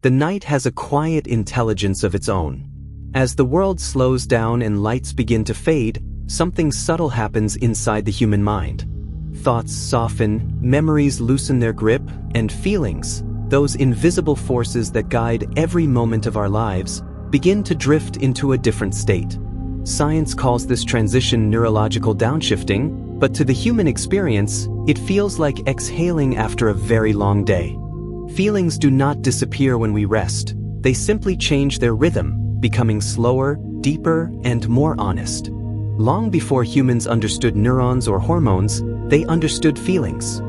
The night has a quiet intelligence of its own. As the world slows down and lights begin to fade, something subtle happens inside the human mind. Thoughts soften, memories loosen their grip, and feelings, those invisible forces that guide every moment of our lives, begin to drift into a different state. Science calls this transition neurological downshifting, but to the human experience, it feels like exhaling after a very long day. Feelings do not disappear when we rest. They simply change their rhythm, becoming slower, deeper, and more honest. Long before humans understood neurons or hormones, they understood feelings.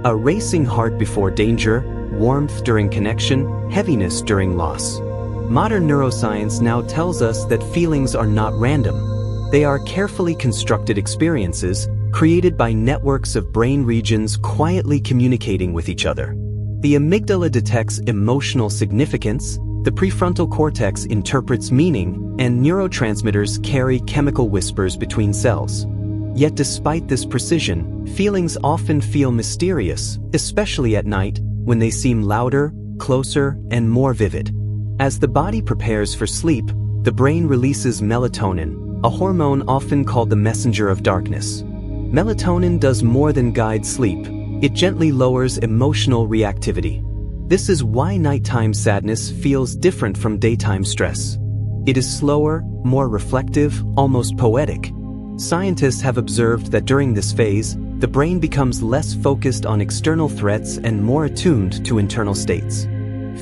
A racing heart before danger, warmth during connection, heaviness during loss. Modern neuroscience now tells us that feelings are not random. They are carefully constructed experiences, created by networks of brain regions quietly communicating with each other. The amygdala detects emotional significance, the prefrontal cortex interprets meaning, and neurotransmitters carry chemical whispers between cells. Yet despite this precision, feelings often feel mysterious, especially at night, when they seem louder, closer, and more vivid. As the body prepares for sleep, the brain releases melatonin, a hormone often called the messenger of darkness. Melatonin does more than guide sleep. It gently lowers emotional reactivity. This is why nighttime sadness feels different from daytime stress. It is slower, more reflective, almost poetic. Scientists have observed that during this phase, the brain becomes less focused on external threats and more attuned to internal states.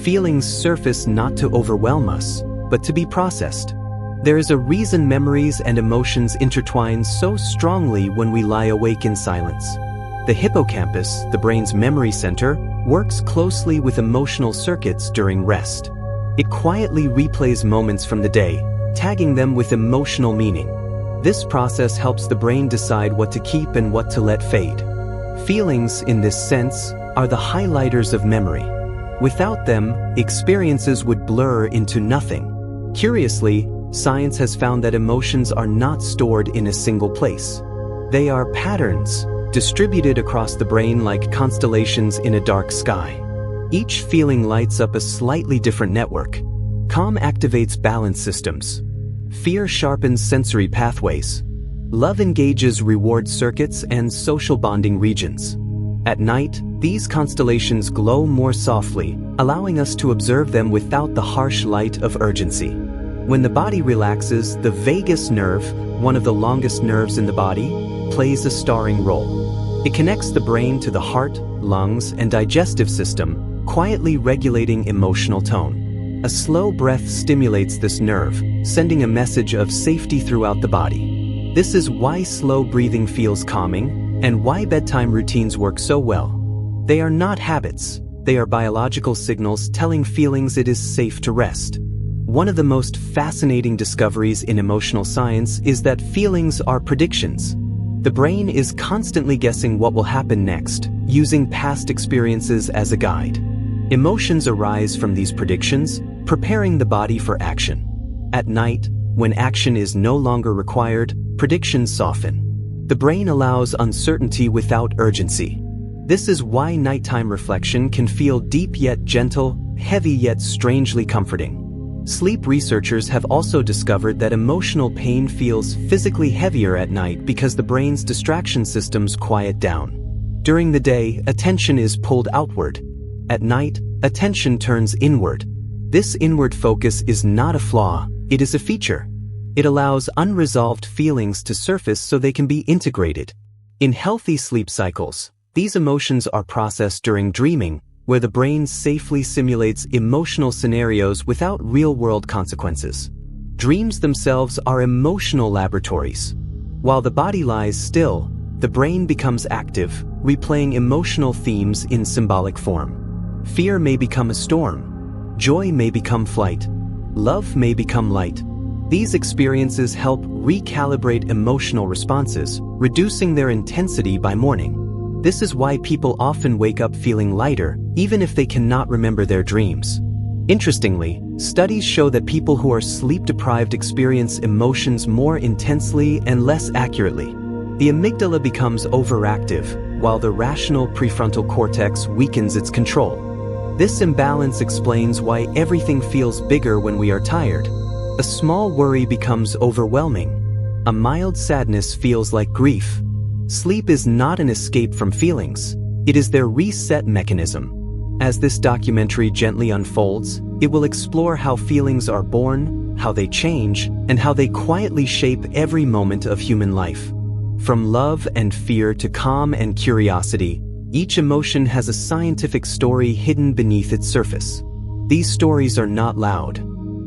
Feelings surface not to overwhelm us, but to be processed. There is a reason memories and emotions intertwine so strongly when we lie awake in silence. The hippocampus, the brain's memory center, works closely with emotional circuits during rest. It quietly replays moments from the day, tagging them with emotional meaning. This process helps the brain decide what to keep and what to let fade. Feelings, in this sense, are the highlighters of memory. Without them, experiences would blur into nothing. Curiously, science has found that emotions are not stored in a single place. They are patterns, distributed across the brain like constellations in a dark sky. Each feeling lights up a slightly different network. Calm activates balance systems. Fear sharpens sensory pathways. Love engages reward circuits and social bonding regions. At night, these constellations glow more softly, allowing us to observe them without the harsh light of urgency. When the body relaxes, the vagus nerve, one of the longest nerves in the body, plays a starring role. It connects the brain to the heart, lungs, and digestive system, quietly regulating emotional tone. A slow breath stimulates this nerve, sending a message of safety throughout the body. This is why slow breathing feels calming, and why bedtime routines work so well. They are not habits, they are biological signals telling feelings it is safe to rest. One of the most fascinating discoveries in emotional science is that feelings are predictions. The brain is constantly guessing what will happen next, using past experiences as a guide. Emotions arise from these predictions, preparing the body for action. At night, when action is no longer required, predictions soften. The brain allows uncertainty without urgency. This is why nighttime reflection can feel deep yet gentle, heavy yet strangely comforting. Sleep researchers have also discovered that emotional pain feels physically heavier at night because the brain's distraction systems quiet down. During the day, attention is pulled outward. At night, attention turns inward. This inward focus is not a flaw, it is a feature. It allows unresolved feelings to surface so they can be integrated. In healthy sleep cycles, these emotions are processed during dreaming, where the brain safely simulates emotional scenarios without real-world consequences. Dreams themselves are emotional laboratories. While the body lies still, the brain becomes active, replaying emotional themes in symbolic form. Fear may become a storm. Joy may become flight. Love may become light. These experiences help recalibrate emotional responses, reducing their intensity by morning. This is why people often wake up feeling lighter, even if they cannot remember their dreams. Interestingly, studies show that people who are sleep-deprived experience emotions more intensely and less accurately. The amygdala becomes overactive, while the rational prefrontal cortex weakens its control. This imbalance explains why everything feels bigger when we are tired. A small worry becomes overwhelming. A mild sadness feels like grief. Sleep is not an escape from feelings. It is their reset mechanism. As this documentary gently unfolds, it will explore how feelings are born, how they change, and how they quietly shape every moment of human life. From love and fear to calm and curiosity, each emotion has a scientific story hidden beneath its surface. These stories are not loud.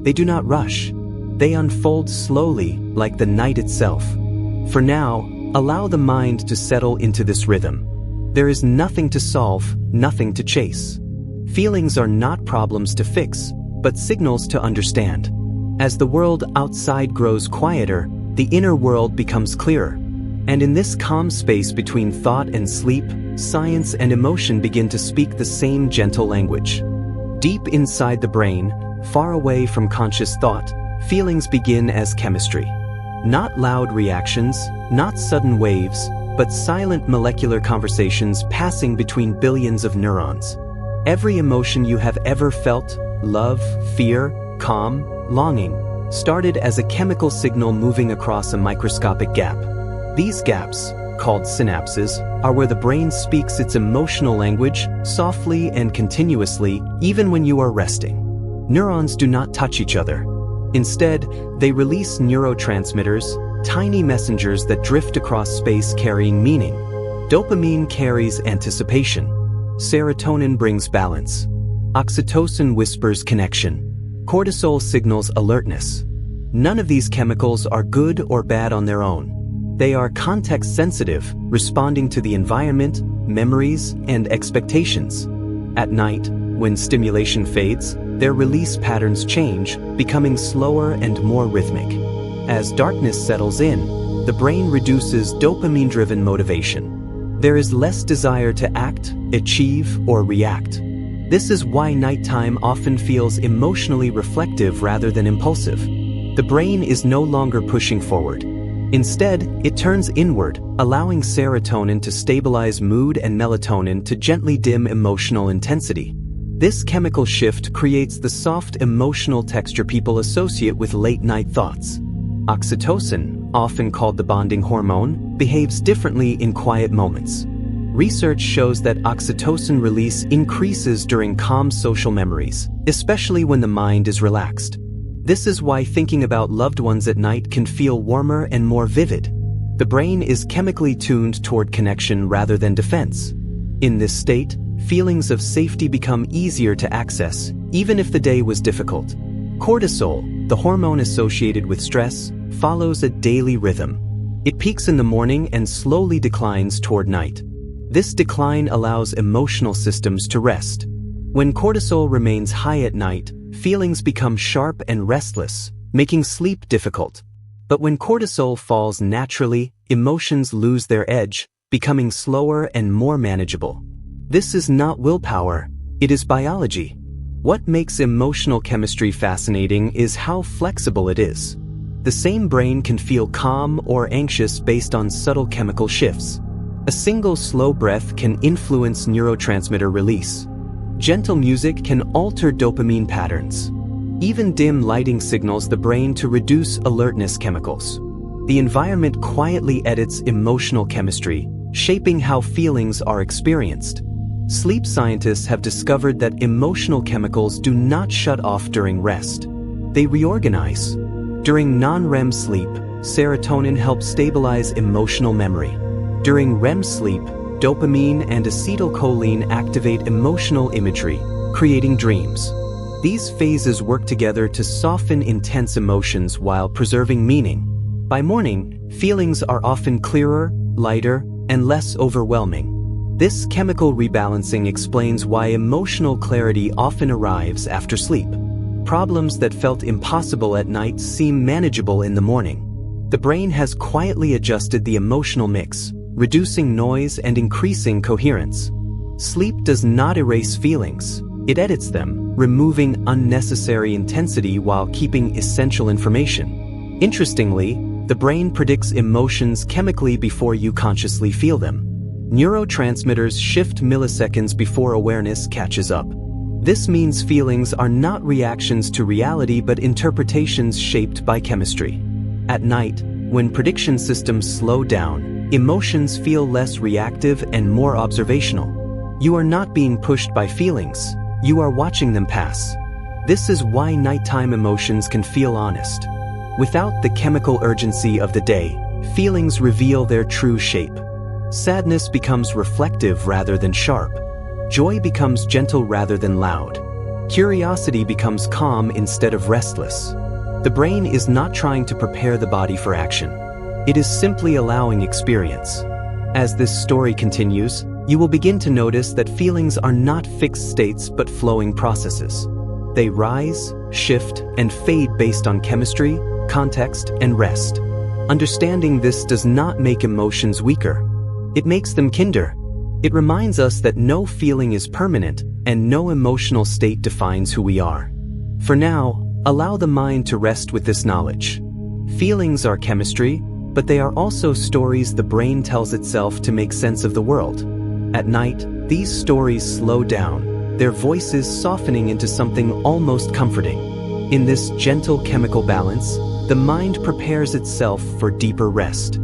They do not rush. They unfold slowly, like the night itself. For now, allow the mind to settle into this rhythm. There is nothing to solve, nothing to chase. Feelings are not problems to fix, but signals to understand. As the world outside grows quieter, the inner world becomes clearer. And in this calm space between thought and sleep, science and emotion begin to speak the same gentle language. Deep inside the brain, far away from conscious thought, feelings begin as chemistry. Not loud reactions, not sudden waves, but silent molecular conversations passing between billions of neurons. Every emotion you have ever felt, love, fear, calm, longing, started as a chemical signal moving across a microscopic gap. These gaps, called synapses, are where the brain speaks its emotional language, softly and continuously, even when you are resting. Neurons do not touch each other. Instead, they release neurotransmitters, tiny messengers that drift across space carrying meaning. Dopamine carries anticipation. Serotonin brings balance. Oxytocin whispers connection. Cortisol signals alertness. None of these chemicals are good or bad on their own. They are context-sensitive, responding to the environment, memories, and expectations. At night, when stimulation fades, their release patterns change, becoming slower and more rhythmic. As darkness settles in, the brain reduces dopamine-driven motivation. There is less desire to act, achieve, or react. This is why nighttime often feels emotionally reflective rather than impulsive. The brain is no longer pushing forward. Instead, it turns inward, allowing serotonin to stabilize mood and melatonin to gently dim emotional intensity. This chemical shift creates the soft emotional texture people associate with late-night thoughts. Oxytocin, often called the bonding hormone, behaves differently in quiet moments. Research shows that oxytocin release increases during calm social memories, especially when the mind is relaxed. This is why thinking about loved ones at night can feel warmer and more vivid. The brain is chemically tuned toward connection rather than defense. In this state, feelings of safety become easier to access, even if the day was difficult. Cortisol, the hormone associated with stress, follows a daily rhythm. It peaks in the morning and slowly declines toward night. This decline allows emotional systems to rest. When cortisol remains high at night, feelings become sharp and restless, making sleep difficult. But when cortisol falls naturally, emotions lose their edge, becoming slower and more manageable. This is not willpower, it is biology. What makes emotional chemistry fascinating is how flexible it is. The same brain can feel calm or anxious based on subtle chemical shifts. A single slow breath can influence neurotransmitter release. Gentle music can alter dopamine patterns. Even dim lighting signals the brain to reduce alertness chemicals. The environment quietly edits emotional chemistry, shaping how feelings are experienced. Sleep scientists have discovered that emotional chemicals do not shut off during rest. They reorganize. During non-REM sleep, serotonin helps stabilize emotional memory. During REM sleep, dopamine and acetylcholine activate emotional imagery, creating dreams. These phases work together to soften intense emotions while preserving meaning. By morning, feelings are often clearer, lighter, and less overwhelming. This chemical rebalancing explains why emotional clarity often arrives after sleep. Problems that felt impossible at night seem manageable in the morning. The brain has quietly adjusted the emotional mix, reducing noise and increasing coherence. Sleep does not erase feelings, it edits them, removing unnecessary intensity while keeping essential information. Interestingly, the brain predicts emotions chemically before you consciously feel them. Neurotransmitters shift milliseconds before awareness catches up. This means feelings are not reactions to reality but interpretations shaped by chemistry. At night, when prediction systems slow down, emotions feel less reactive and more observational. You are not being pushed by feelings, you are watching them pass. This is why nighttime emotions can feel honest. Without the chemical urgency of the day, feelings reveal their true shape. Sadness becomes reflective rather than sharp. Joy becomes gentle rather than loud. Curiosity becomes calm instead of restless. The brain is not trying to prepare the body for action. It is simply allowing experience. As this story continues, you will begin to notice that feelings are not fixed states but flowing processes. They rise, shift, and fade based on chemistry, context, and rest. Understanding this does not make emotions weaker. It makes them kinder. It reminds us that no feeling is permanent and no emotional state defines who we are. For now, allow the mind to rest with this knowledge. Feelings are chemistry, but they are also stories the brain tells itself to make sense of the world. At night, these stories slow down, their voices softening into something almost comforting. In this gentle chemical balance, the mind prepares itself for deeper rest.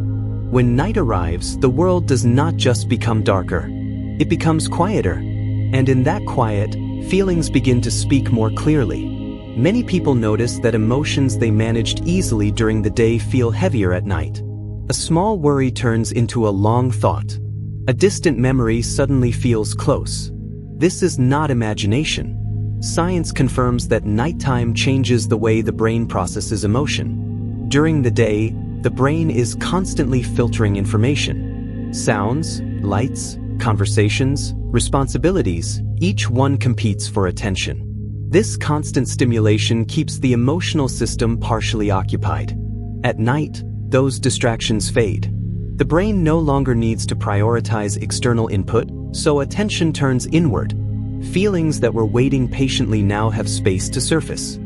When night arrives, the world does not just become darker. It becomes quieter. And in that quiet, feelings begin to speak more clearly. Many people notice that emotions they managed easily during the day feel heavier at night. A small worry turns into a long thought. A distant memory suddenly feels close. This is not imagination. Science confirms that nighttime changes the way the brain processes emotion. During the day, the brain is constantly filtering information. Sounds, lights, conversations, responsibilities, each one competes for attention. This constant stimulation keeps the emotional system partially occupied. At night, those distractions fade. The brain no longer needs to prioritize external input, so attention turns inward. Feelings that were waiting patiently now have space to surface.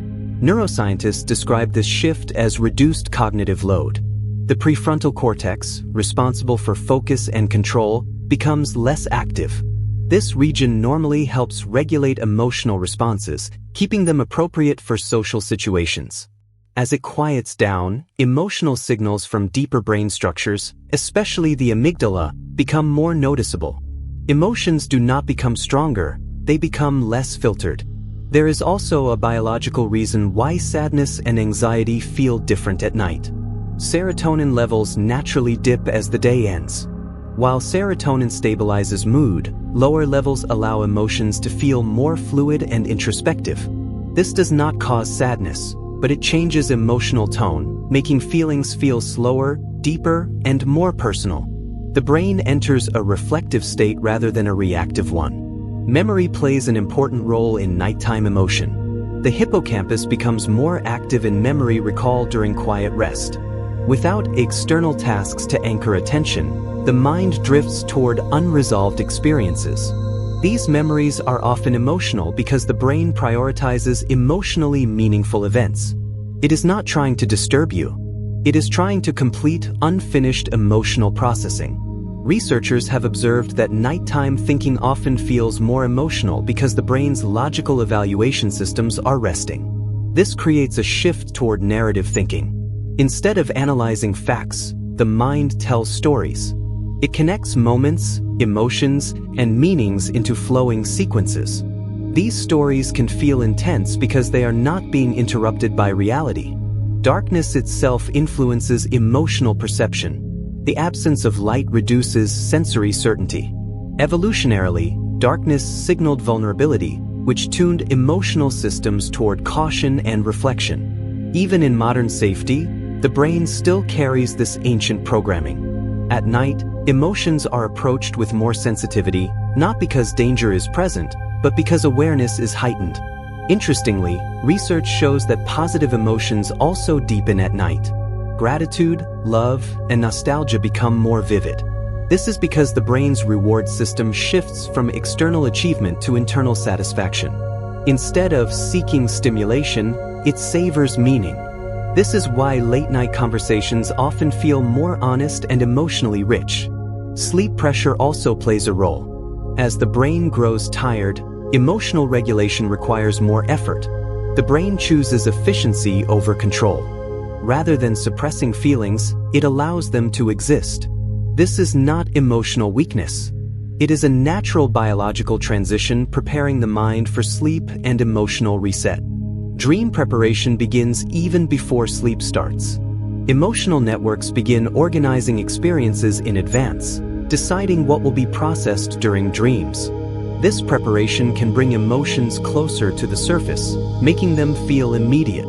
Neuroscientists describe this shift as reduced cognitive load. The prefrontal cortex, responsible for focus and control, becomes less active. This region normally helps regulate emotional responses, keeping them appropriate for social situations. As it quiets down, emotional signals from deeper brain structures, especially the amygdala, become more noticeable. Emotions do not become stronger, they become less filtered. There is also a biological reason why sadness and anxiety feel different at night. Serotonin levels naturally dip as the day ends. While serotonin stabilizes mood, lower levels allow emotions to feel more fluid and introspective. This does not cause sadness, but it changes emotional tone, making feelings feel slower, deeper, and more personal. The brain enters a reflective state rather than a reactive one. Memory plays an important role in nighttime emotion. The hippocampus becomes more active in memory recall during quiet rest. Without external tasks to anchor attention, the mind drifts toward unresolved experiences. These memories are often emotional because the brain prioritizes emotionally meaningful events. It is not trying to disturb you. It is trying to complete unfinished emotional processing. Researchers have observed that nighttime thinking often feels more emotional because the brain's logical evaluation systems are resting. This creates a shift toward narrative thinking. Instead of analyzing facts, the mind tells stories. It connects moments, emotions, and meanings into flowing sequences. These stories can feel intense because they are not being interrupted by reality. Darkness itself influences emotional perception. The absence of light reduces sensory certainty. Evolutionarily, darkness signaled vulnerability, which tuned emotional systems toward caution and reflection. Even in modern safety, the brain still carries this ancient programming. At night, emotions are approached with more sensitivity, not because danger is present, but because awareness is heightened. Interestingly, research shows that positive emotions also deepen at night. Gratitude, love, and nostalgia become more vivid. This is because the brain's reward system shifts from external achievement to internal satisfaction. Instead of seeking stimulation, it savors meaning. This is why late-night conversations often feel more honest and emotionally rich. Sleep pressure also plays a role. As the brain grows tired, Emotional regulation requires more effort. The brain chooses efficiency over control. Rather than suppressing feelings, it allows them to exist. This is not emotional weakness. It is a natural biological transition preparing the mind for sleep and emotional reset. Dream preparation begins even before sleep starts. Emotional networks begin organizing experiences in advance, deciding what will be processed during dreams. This preparation can bring emotions closer to the surface, making them feel immediate.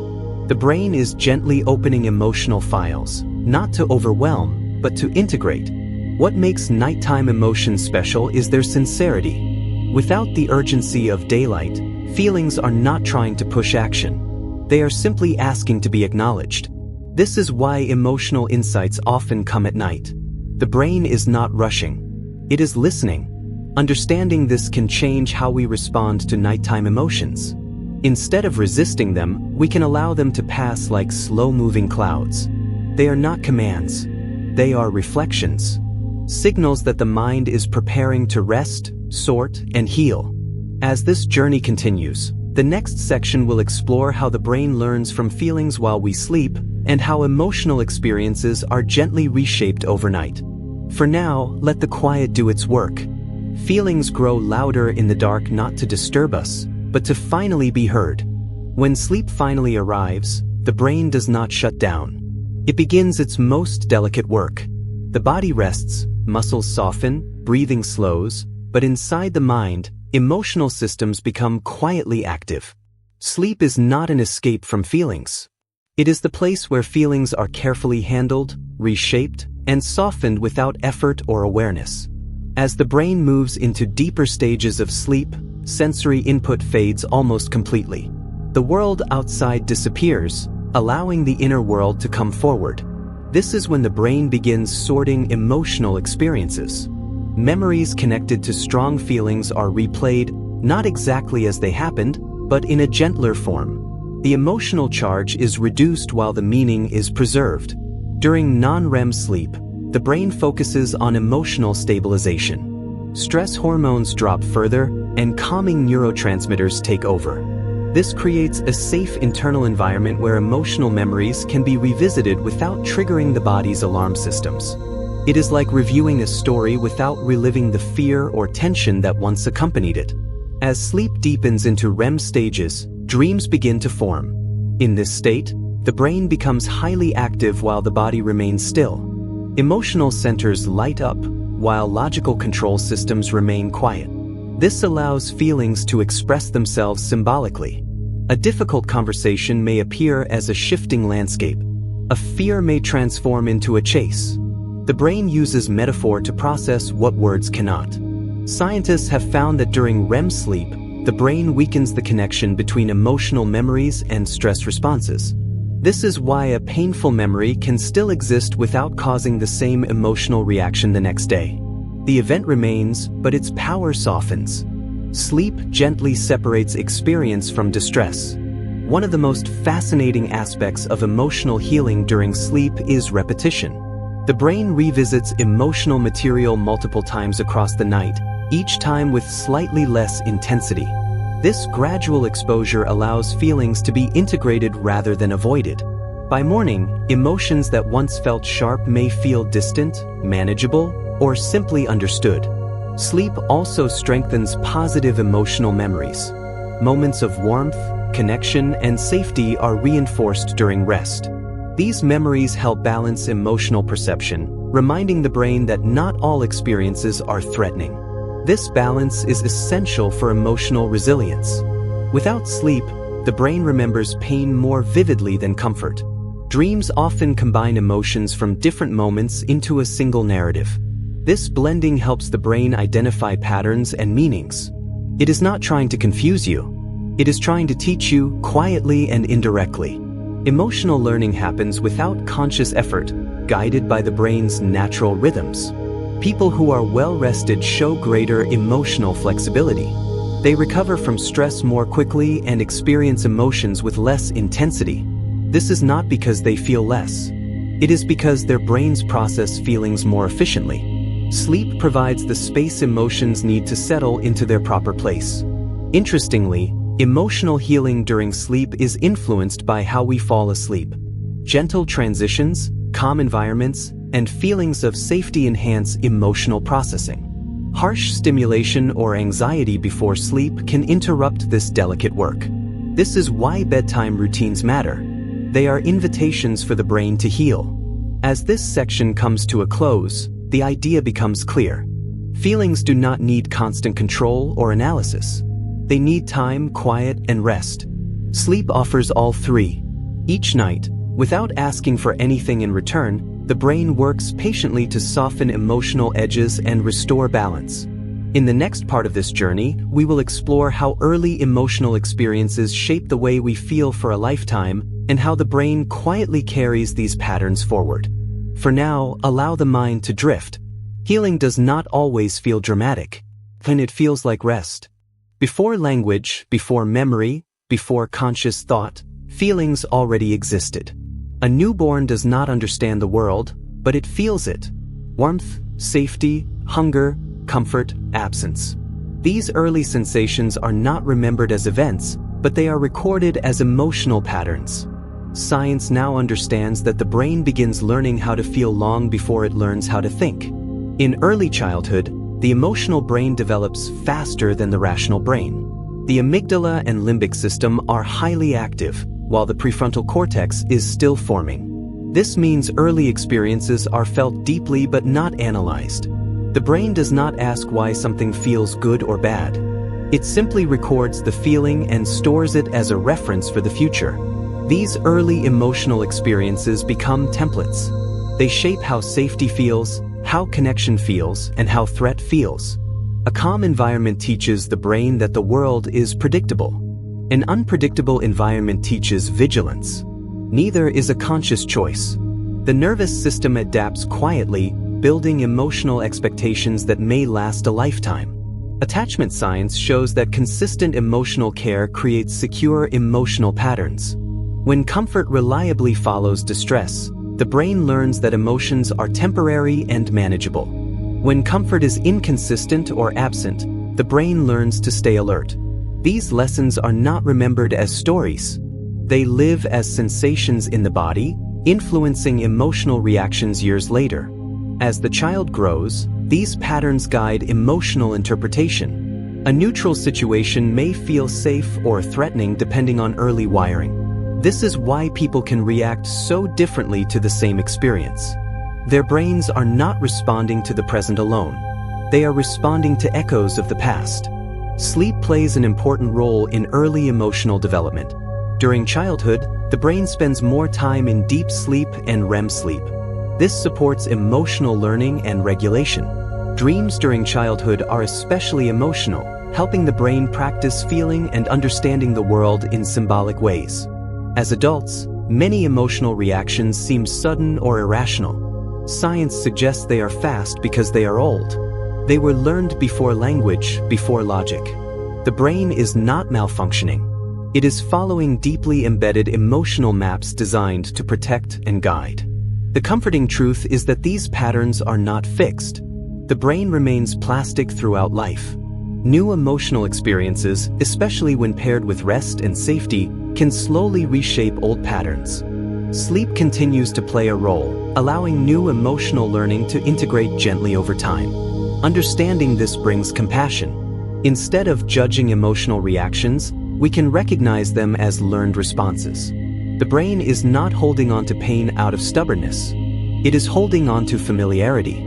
The brain is gently opening emotional files, not to overwhelm, but to integrate. What makes nighttime emotions special is their sincerity. Without the urgency of daylight, feelings are not trying to push action. They are simply asking to be acknowledged. This is why emotional insights often come at night. The brain is not rushing. It is listening. Understanding this can change how we respond to nighttime emotions. Instead of resisting them, we can allow them to pass like slow-moving clouds. They are not commands. They are reflections. Signals that the mind is preparing to rest, sort, and heal. As this journey continues, the next section will explore how the brain learns from feelings while we sleep and how emotional experiences are gently reshaped overnight. For now, let the quiet do its work. Feelings grow louder in the dark not to disturb us, but to finally be heard. When sleep finally arrives, the brain does not shut down. It begins its most delicate work. The body rests, muscles soften, breathing slows, but inside the mind, emotional systems become quietly active. Sleep is not an escape from feelings. It is the place where feelings are carefully handled, reshaped, and softened without effort or awareness. As the brain moves into deeper stages of sleep, sensory input fades almost completely. The world outside disappears, allowing the inner world to come forward. This is when the brain begins sorting emotional experiences. Memories connected to strong feelings are replayed, not exactly as they happened, but in a gentler form. The emotional charge is reduced while the meaning is preserved. During non-REM sleep, the brain focuses on emotional stabilization. Stress hormones drop further, and calming neurotransmitters take over. This creates a safe internal environment where emotional memories can be revisited without triggering the body's alarm systems. It is like reviewing a story without reliving the fear or tension that once accompanied it. As sleep deepens into REM stages, dreams begin to form. In this state, the brain becomes highly active while the body remains still. Emotional centers light up, while logical control systems remain quiet. This allows feelings to express themselves symbolically. A difficult conversation may appear as a shifting landscape. A fear may transform into a chase. The brain uses metaphor to process what words cannot. Scientists have found that during REM sleep, the brain weakens the connection between emotional memories and stress responses. This is why a painful memory can still exist without causing the same emotional reaction the next day. The event remains, but its power softens. Sleep gently separates experience from distress. One of the most fascinating aspects of emotional healing during sleep is repetition. The brain revisits emotional material multiple times across the night, each time with slightly less intensity. This gradual exposure allows feelings to be integrated rather than avoided. By morning, emotions that once felt sharp may feel distant, manageable, or simply understood. Sleep also strengthens positive emotional memories. Moments of warmth, connection, and safety are reinforced during rest. These memories help balance emotional perception, reminding the brain that not all experiences are threatening. This balance is essential for emotional resilience. Without sleep, the brain remembers pain more vividly than comfort. Dreams often combine emotions from different moments into a single narrative. This blending helps the brain identify patterns and meanings. It is not trying to confuse you. It is trying to teach you quietly and indirectly. Emotional learning happens without conscious effort, guided by the brain's natural rhythms. People who are well-rested show greater emotional flexibility. They recover from stress more quickly and experience emotions with less intensity. This is not because they feel less. It is because their brains process feelings more efficiently. Sleep provides the space emotions need to settle into their proper place. Interestingly, emotional healing during sleep is influenced by how we fall asleep. Gentle transitions, calm environments, and feelings of safety enhance emotional processing. Harsh stimulation or anxiety before sleep can interrupt this delicate work. This is why bedtime routines matter. They are invitations for the brain to heal. As this section comes to a close, the idea becomes clear. Feelings do not need constant control or analysis. They need time, quiet, and rest. Sleep offers all three. Each night, without asking for anything in return, the brain works patiently to soften emotional edges and restore balance. In the next part of this journey, we will explore how early emotional experiences shape the way we feel for a lifetime and how the brain quietly carries these patterns forward. For now, allow the mind to drift. Healing does not always feel dramatic, and it feels like rest. Before language, before memory, before conscious thought, feelings already existed. A newborn does not understand the world, but it feels it. Warmth, safety, hunger, comfort, absence. These early sensations are not remembered as events, but they are recorded as emotional patterns. Science now understands that the brain begins learning how to feel long before it learns how to think. In early childhood, the emotional brain develops faster than the rational brain. The amygdala and limbic system are highly active, while the prefrontal cortex is still forming. This means early experiences are felt deeply but not analyzed. The brain does not ask why something feels good or bad. It simply records the feeling and stores it as a reference for the future. These early emotional experiences become templates. They shape how safety feels, how connection feels, and how threat feels. A calm environment teaches the brain that the world is predictable. An unpredictable environment teaches vigilance. Neither is a conscious choice. The nervous system adapts quietly, building emotional expectations that may last a lifetime. Attachment science shows that consistent emotional care creates secure emotional patterns. When comfort reliably follows distress, the brain learns that emotions are temporary and manageable. When comfort is inconsistent or absent, the brain learns to stay alert. These lessons are not remembered as stories. They live as sensations in the body, influencing emotional reactions years later. As the child grows, these patterns guide emotional interpretation. A neutral situation may feel safe or threatening depending on early wiring. This is why people can react so differently to the same experience. Their brains are not responding to the present alone. They are responding to echoes of the past. Sleep plays an important role in early emotional development. During childhood, the brain spends more time in deep sleep and REM sleep. This supports emotional learning and regulation. Dreams during childhood are especially emotional, helping the brain practice feeling and understanding the world in symbolic ways. As adults, many emotional reactions seem sudden or irrational. Science suggests they are fast because they are old. They were learned before language, before logic. The brain is not malfunctioning. It is following deeply embedded emotional maps designed to protect and guide. The comforting truth is that these patterns are not fixed. The brain remains plastic throughout life. New emotional experiences, especially when paired with rest and safety, can slowly reshape old patterns. Sleep continues to play a role, allowing new emotional learning to integrate gently over time. Understanding this brings compassion. Instead of judging emotional reactions, we can recognize them as learned responses. The brain is not holding on to pain out of stubbornness. It is holding on to familiarity.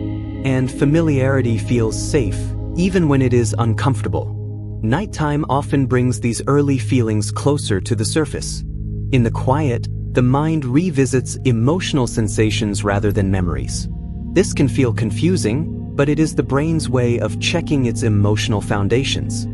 And familiarity feels safe, even when it is uncomfortable. Nighttime often brings these early feelings closer to the surface. In the quiet, the mind revisits emotional sensations rather than memories. This can feel confusing, but it is the brain's way of checking its emotional foundations.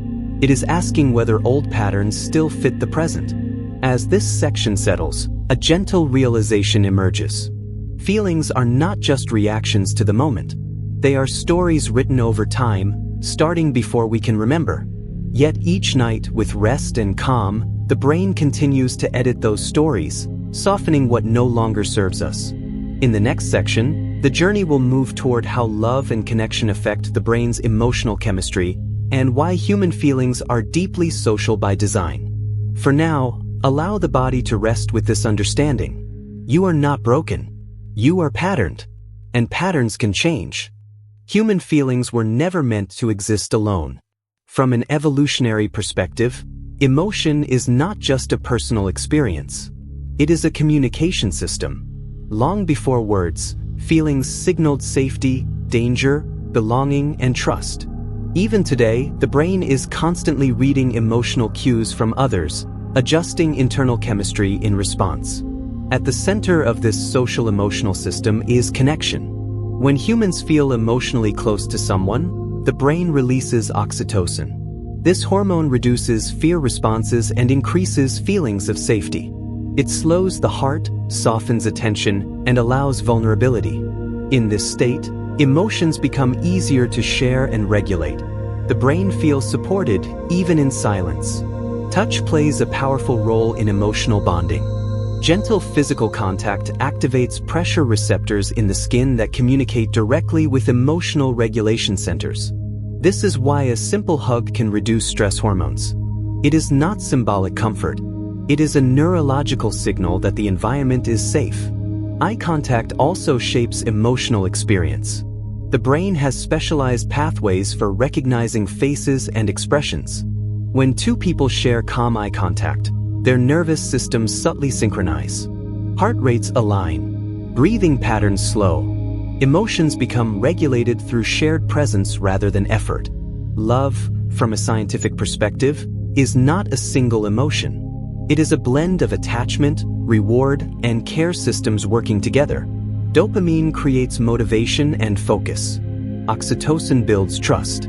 It is asking whether old patterns still fit the present. As this section settles, a gentle realization emerges. Feelings are not just reactions to the moment. They are stories written over time, starting before we can remember. Yet each night, with rest and calm, the brain continues to edit those stories, softening what no longer serves us. In the next section, the journey will move toward how love and connection affect the brain's emotional chemistry, and why human feelings are deeply social by design. For now, allow the body to rest with this understanding. You are not broken. You are patterned. And patterns can change. Human feelings were never meant to exist alone. From an evolutionary perspective, emotion is not just a personal experience. It is a communication system. Long before words, feelings signaled safety, danger, belonging, and trust. Even today, the brain is constantly reading emotional cues from others, adjusting internal chemistry in response. At the center of this social emotional system is connection. When humans feel emotionally close to someone, the brain releases oxytocin. This hormone reduces fear responses and increases feelings of safety. It slows the heart, softens attention, and allows vulnerability. In this state, emotions become easier to share and regulate. The brain feels supported even in silence. Touch plays a powerful role in emotional bonding. Gentle physical contact activates pressure receptors in the skin that communicate directly with emotional regulation centers. This is why a simple hug can reduce stress hormones. It is not symbolic comfort. It is a neurological signal that the environment is safe. Eye contact also shapes emotional experience. The brain has specialized pathways for recognizing faces and expressions. When two people share calm eye contact, their nervous systems subtly synchronize. Heart rates align. Breathing patterns slow. Emotions become regulated through shared presence rather than effort. Love, from a scientific perspective, is not a single emotion. It is a blend of attachment, reward, and care systems working together. Dopamine creates motivation and focus. Oxytocin builds trust.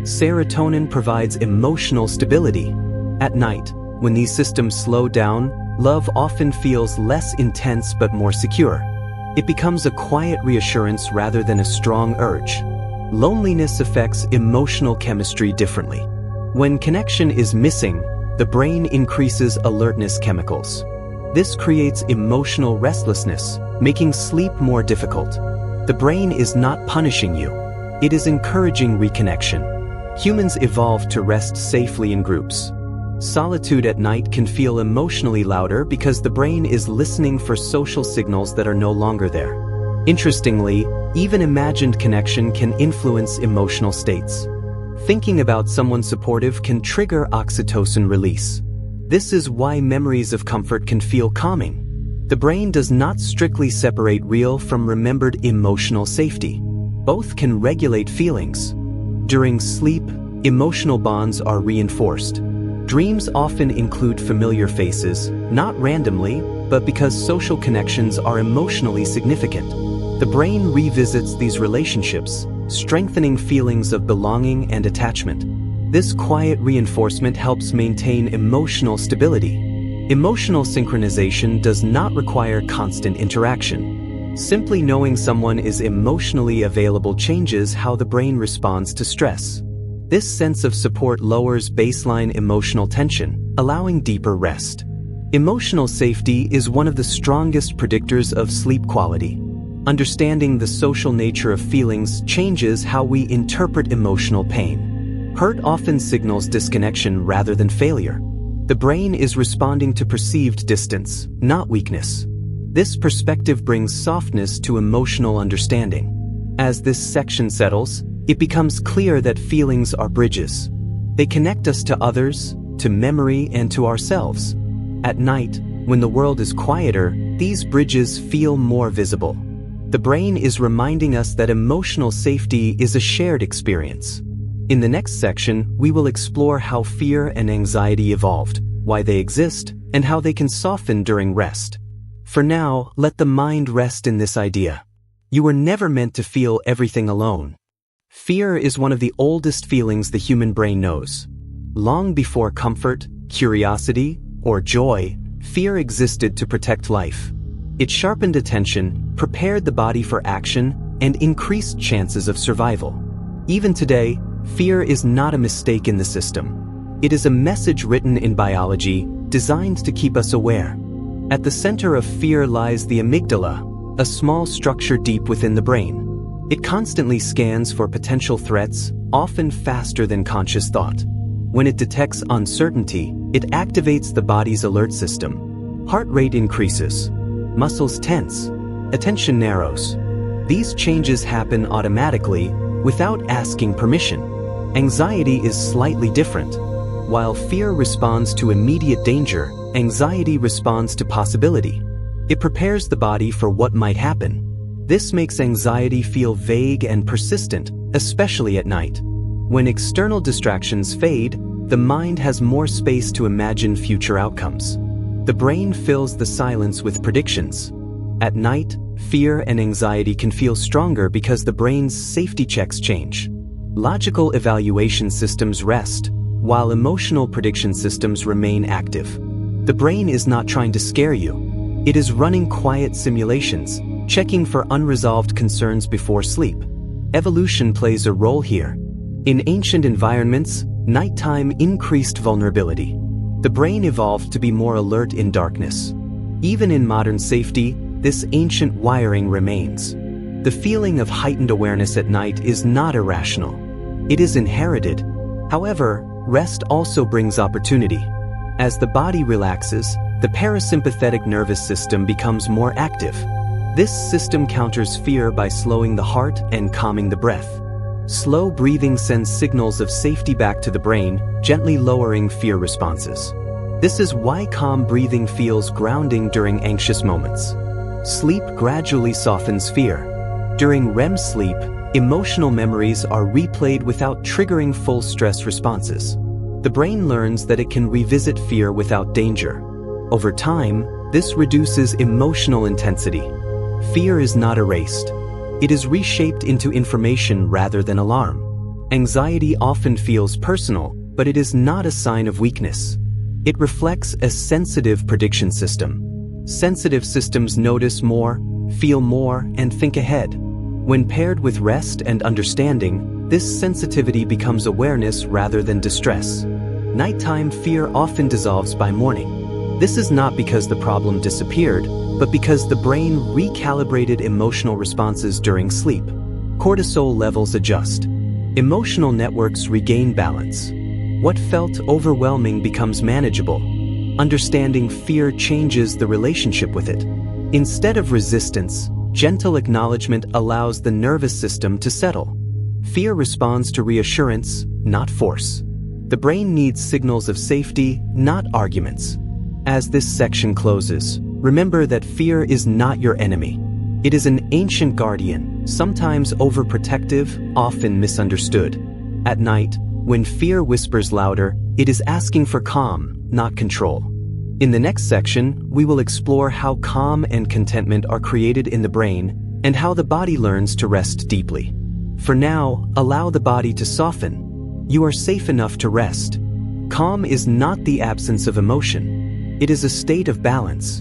Serotonin provides emotional stability. At night, when these systems slow down, love often feels less intense but more secure. It becomes a quiet reassurance rather than a strong urge. Loneliness affects emotional chemistry differently. When connection is missing, the brain increases alertness chemicals. This creates emotional restlessness, making sleep more difficult. The brain is not punishing you. It is encouraging reconnection. Humans evolved to rest safely in groups. Solitude at night can feel emotionally louder because the brain is listening for social signals that are no longer there. Interestingly, even imagined connection can influence emotional states. Thinking about someone supportive can trigger oxytocin release. This is why memories of comfort can feel calming. The brain does not strictly separate real from remembered emotional safety. Both can regulate feelings. During sleep, emotional bonds are reinforced. Dreams often include familiar faces, not randomly, but because social connections are emotionally significant. The brain revisits these relationships, strengthening feelings of belonging and attachment. This quiet reinforcement helps maintain emotional stability. Emotional synchronization does not require constant interaction. Simply knowing someone is emotionally available changes how the brain responds to stress. This sense of support lowers baseline emotional tension, allowing deeper rest. Emotional safety is one of the strongest predictors of sleep quality. Understanding the social nature of feelings changes how we interpret emotional pain. Hurt often signals disconnection rather than failure. The brain is responding to perceived distance, not weakness. This perspective brings softness to emotional understanding. As this section settles, it becomes clear that feelings are bridges. They connect us to others, to memory, and to ourselves. At night, when the world is quieter, these bridges feel more visible. The brain is reminding us that emotional safety is a shared experience. In the next section, we will explore how fear and anxiety evolved, why they exist, and how they can soften during rest. For now, let the mind rest in this idea. You were never meant to feel everything alone. Fear is one of the oldest feelings the human brain knows. Long before comfort, curiosity, or joy, fear existed to protect life. It sharpened attention, prepared the body for action, and increased chances of survival. Even today, fear is not a mistake in the system. It is a message written in biology, designed to keep us aware. At the center of fear lies the amygdala, a small structure deep within the brain. It constantly scans for potential threats, often faster than conscious thought. When it detects uncertainty, it activates the body's alert system. Heart rate increases. Muscles tense. Attention narrows. These changes happen automatically, without asking permission. Anxiety is slightly different. While fear responds to immediate danger, anxiety responds to possibility. It prepares the body for what might happen. This makes anxiety feel vague and persistent, especially at night. When external distractions fade, the mind has more space to imagine future outcomes. The brain fills the silence with predictions. At night, fear and anxiety can feel stronger because the brain's safety checks change. Logical evaluation systems rest, while emotional prediction systems remain active. The brain is not trying to scare you. It is running quiet simulations, checking for unresolved concerns before sleep. Evolution plays a role here. In ancient environments, nighttime increased vulnerability. The brain evolved to be more alert in darkness. Even in modern safety, this ancient wiring remains. The feeling of heightened awareness at night is not irrational. It is inherited. However, rest also brings opportunity. As the body relaxes, the parasympathetic nervous system becomes more active. This system counters fear by slowing the heart and calming the breath. Slow breathing sends signals of safety back to the brain, gently lowering fear responses. This is why calm breathing feels grounding during anxious moments. Sleep gradually softens fear. During REM sleep, emotional memories are replayed without triggering full stress responses. The brain learns that it can revisit fear without danger. Over time, this reduces emotional intensity. Fear is not erased. It is reshaped into information rather than alarm. Anxiety often feels personal, but it is not a sign of weakness. It reflects a sensitive prediction system. Sensitive systems notice more, feel more, and think ahead. When paired with rest and understanding, this sensitivity becomes awareness rather than distress. Nighttime fear often dissolves by morning. This is not because the problem disappeared, but because the brain recalibrated emotional responses during sleep. Cortisol levels adjust. Emotional networks regain balance. What felt overwhelming becomes manageable. Understanding fear changes the relationship with it. Instead of resistance, gentle acknowledgement allows the nervous system to settle. Fear responds to reassurance, not force. The brain needs signals of safety, not arguments. As this section closes, remember that fear is not your enemy. It is an ancient guardian, sometimes overprotective, often misunderstood. At night, when fear whispers louder, it is asking for calm, not control. In the next section, we will explore how calm and contentment are created in the brain and how the body learns to rest deeply. For now, allow the body to soften. You are safe enough to rest. Calm is not the absence of emotion. It is a state of balance.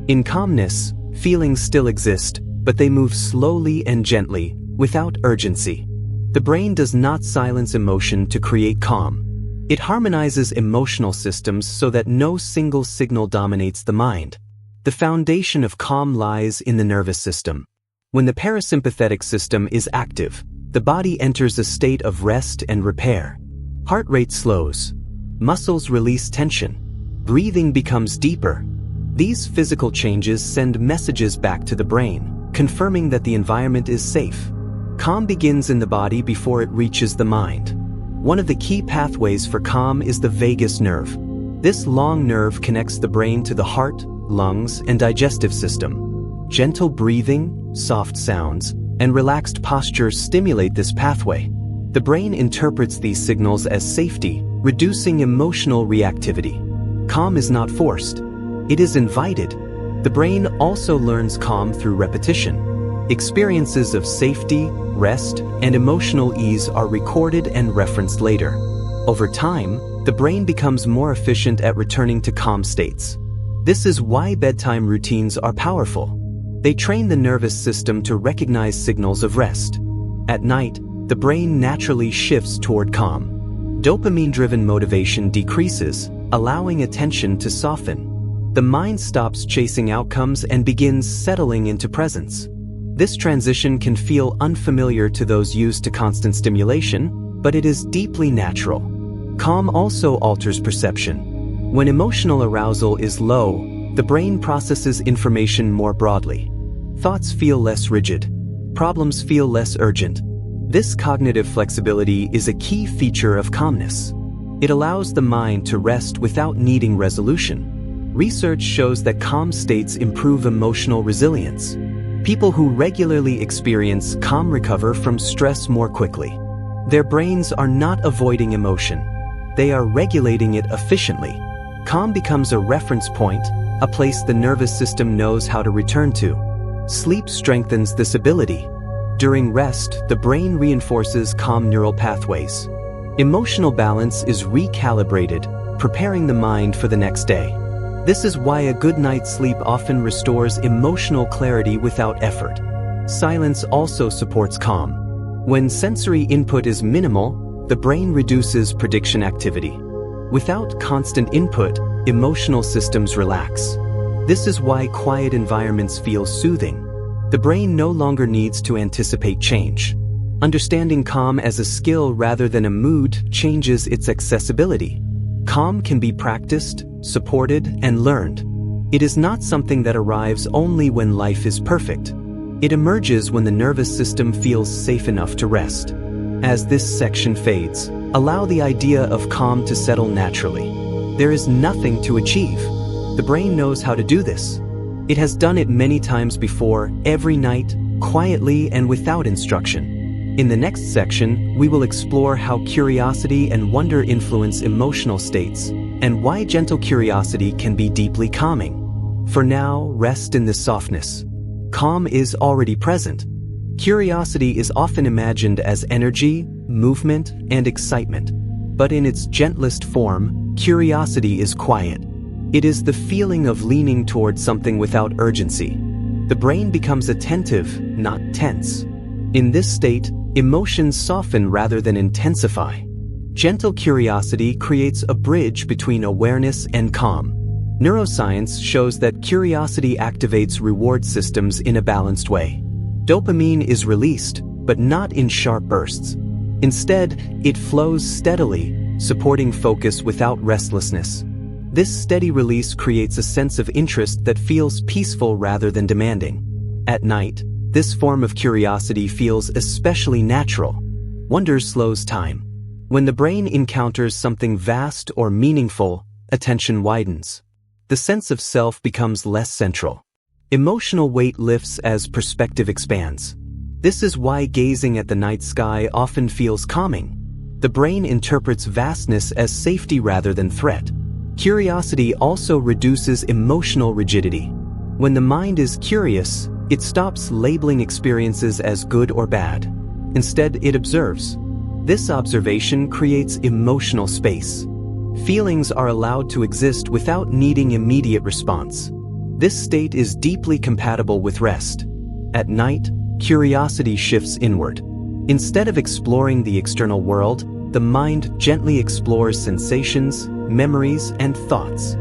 In calmness, feelings still exist, but they move slowly and gently, without urgency. The brain does not silence emotion to create calm. It harmonizes emotional systems so that no single signal dominates the mind. The foundation of calm lies in the nervous system. When the parasympathetic system is active, the body enters a state of rest and repair. Heart rate slows. Muscles release tension. Breathing becomes deeper. These physical changes send messages back to the brain, confirming that the environment is safe. Calm begins in the body before it reaches the mind. One of the key pathways for calm is the vagus nerve. This long nerve connects the brain to the heart, lungs, and digestive system. Gentle breathing, soft sounds, and relaxed postures stimulate this pathway. The brain interprets these signals as safety, reducing emotional reactivity. Calm is not forced. It is invited. The brain also learns calm through repetition. Experiences of safety, rest, and emotional ease are recorded and referenced later. Over time, the brain becomes more efficient at returning to calm states. This is why bedtime routines are powerful. They train the nervous system to recognize signals of rest. At night, the brain naturally shifts toward calm. Dopamine-driven motivation decreases, allowing attention to soften. The mind stops chasing outcomes and begins settling into presence. This transition can feel unfamiliar to those used to constant stimulation, but it is deeply natural. Calm also alters perception. When emotional arousal is low, the brain processes information more broadly. Thoughts feel less rigid. Problems feel less urgent. This cognitive flexibility is a key feature of calmness. It allows the mind to rest without needing resolution. Research shows that calm states improve emotional resilience. People who regularly experience calm recover from stress more quickly. Their brains are not avoiding emotion. They are regulating it efficiently. Calm becomes a reference point, a place the nervous system knows how to return to. Sleep strengthens this ability. During rest, the brain reinforces calm neural pathways. Emotional balance is recalibrated, preparing the mind for the next day. This is why a good night's sleep often restores emotional clarity without effort. Silence also supports calm. When sensory input is minimal, the brain reduces prediction activity. Without constant input, emotional systems relax. This is why quiet environments feel soothing. The brain no longer needs to anticipate change. Understanding calm as a skill rather than a mood changes its accessibility. Calm can be practiced, supported, and learned. It is not something that arrives only when life is perfect. It emerges when the nervous system feels safe enough to rest. As this section fades, allow the idea of calm to settle naturally. There is nothing to achieve. The brain knows how to do this. It has done it many times before, every night, quietly and without instruction. In the next section, we will explore how curiosity and wonder influence emotional states, and why gentle curiosity can be deeply calming. For now, rest in this softness. Calm is already present. Curiosity is often imagined as energy, movement, and excitement. But in its gentlest form, curiosity is quiet. It is the feeling of leaning towards something without urgency. The brain becomes attentive, not tense. In this state, emotions soften rather than intensify. Gentle curiosity creates a bridge between awareness and calm. Neuroscience shows that curiosity activates reward systems in a balanced way. Dopamine is released, but not in sharp bursts. Instead, it flows steadily, supporting focus without restlessness. This steady release creates a sense of interest that feels peaceful rather than demanding. At night, this form of curiosity feels especially natural. Wonder slows time. When the brain encounters something vast or meaningful, attention widens. The sense of self becomes less central. Emotional weight lifts as perspective expands. This is why gazing at the night sky often feels calming. The brain interprets vastness as safety rather than threat. Curiosity also reduces emotional rigidity. When the mind is curious, it stops labeling experiences as good or bad. Instead, it observes. This observation creates emotional space. Feelings are allowed to exist without needing immediate response. This state is deeply compatible with rest. At night, curiosity shifts inward. Instead of exploring the external world, the mind gently explores sensations, memories, and thoughts.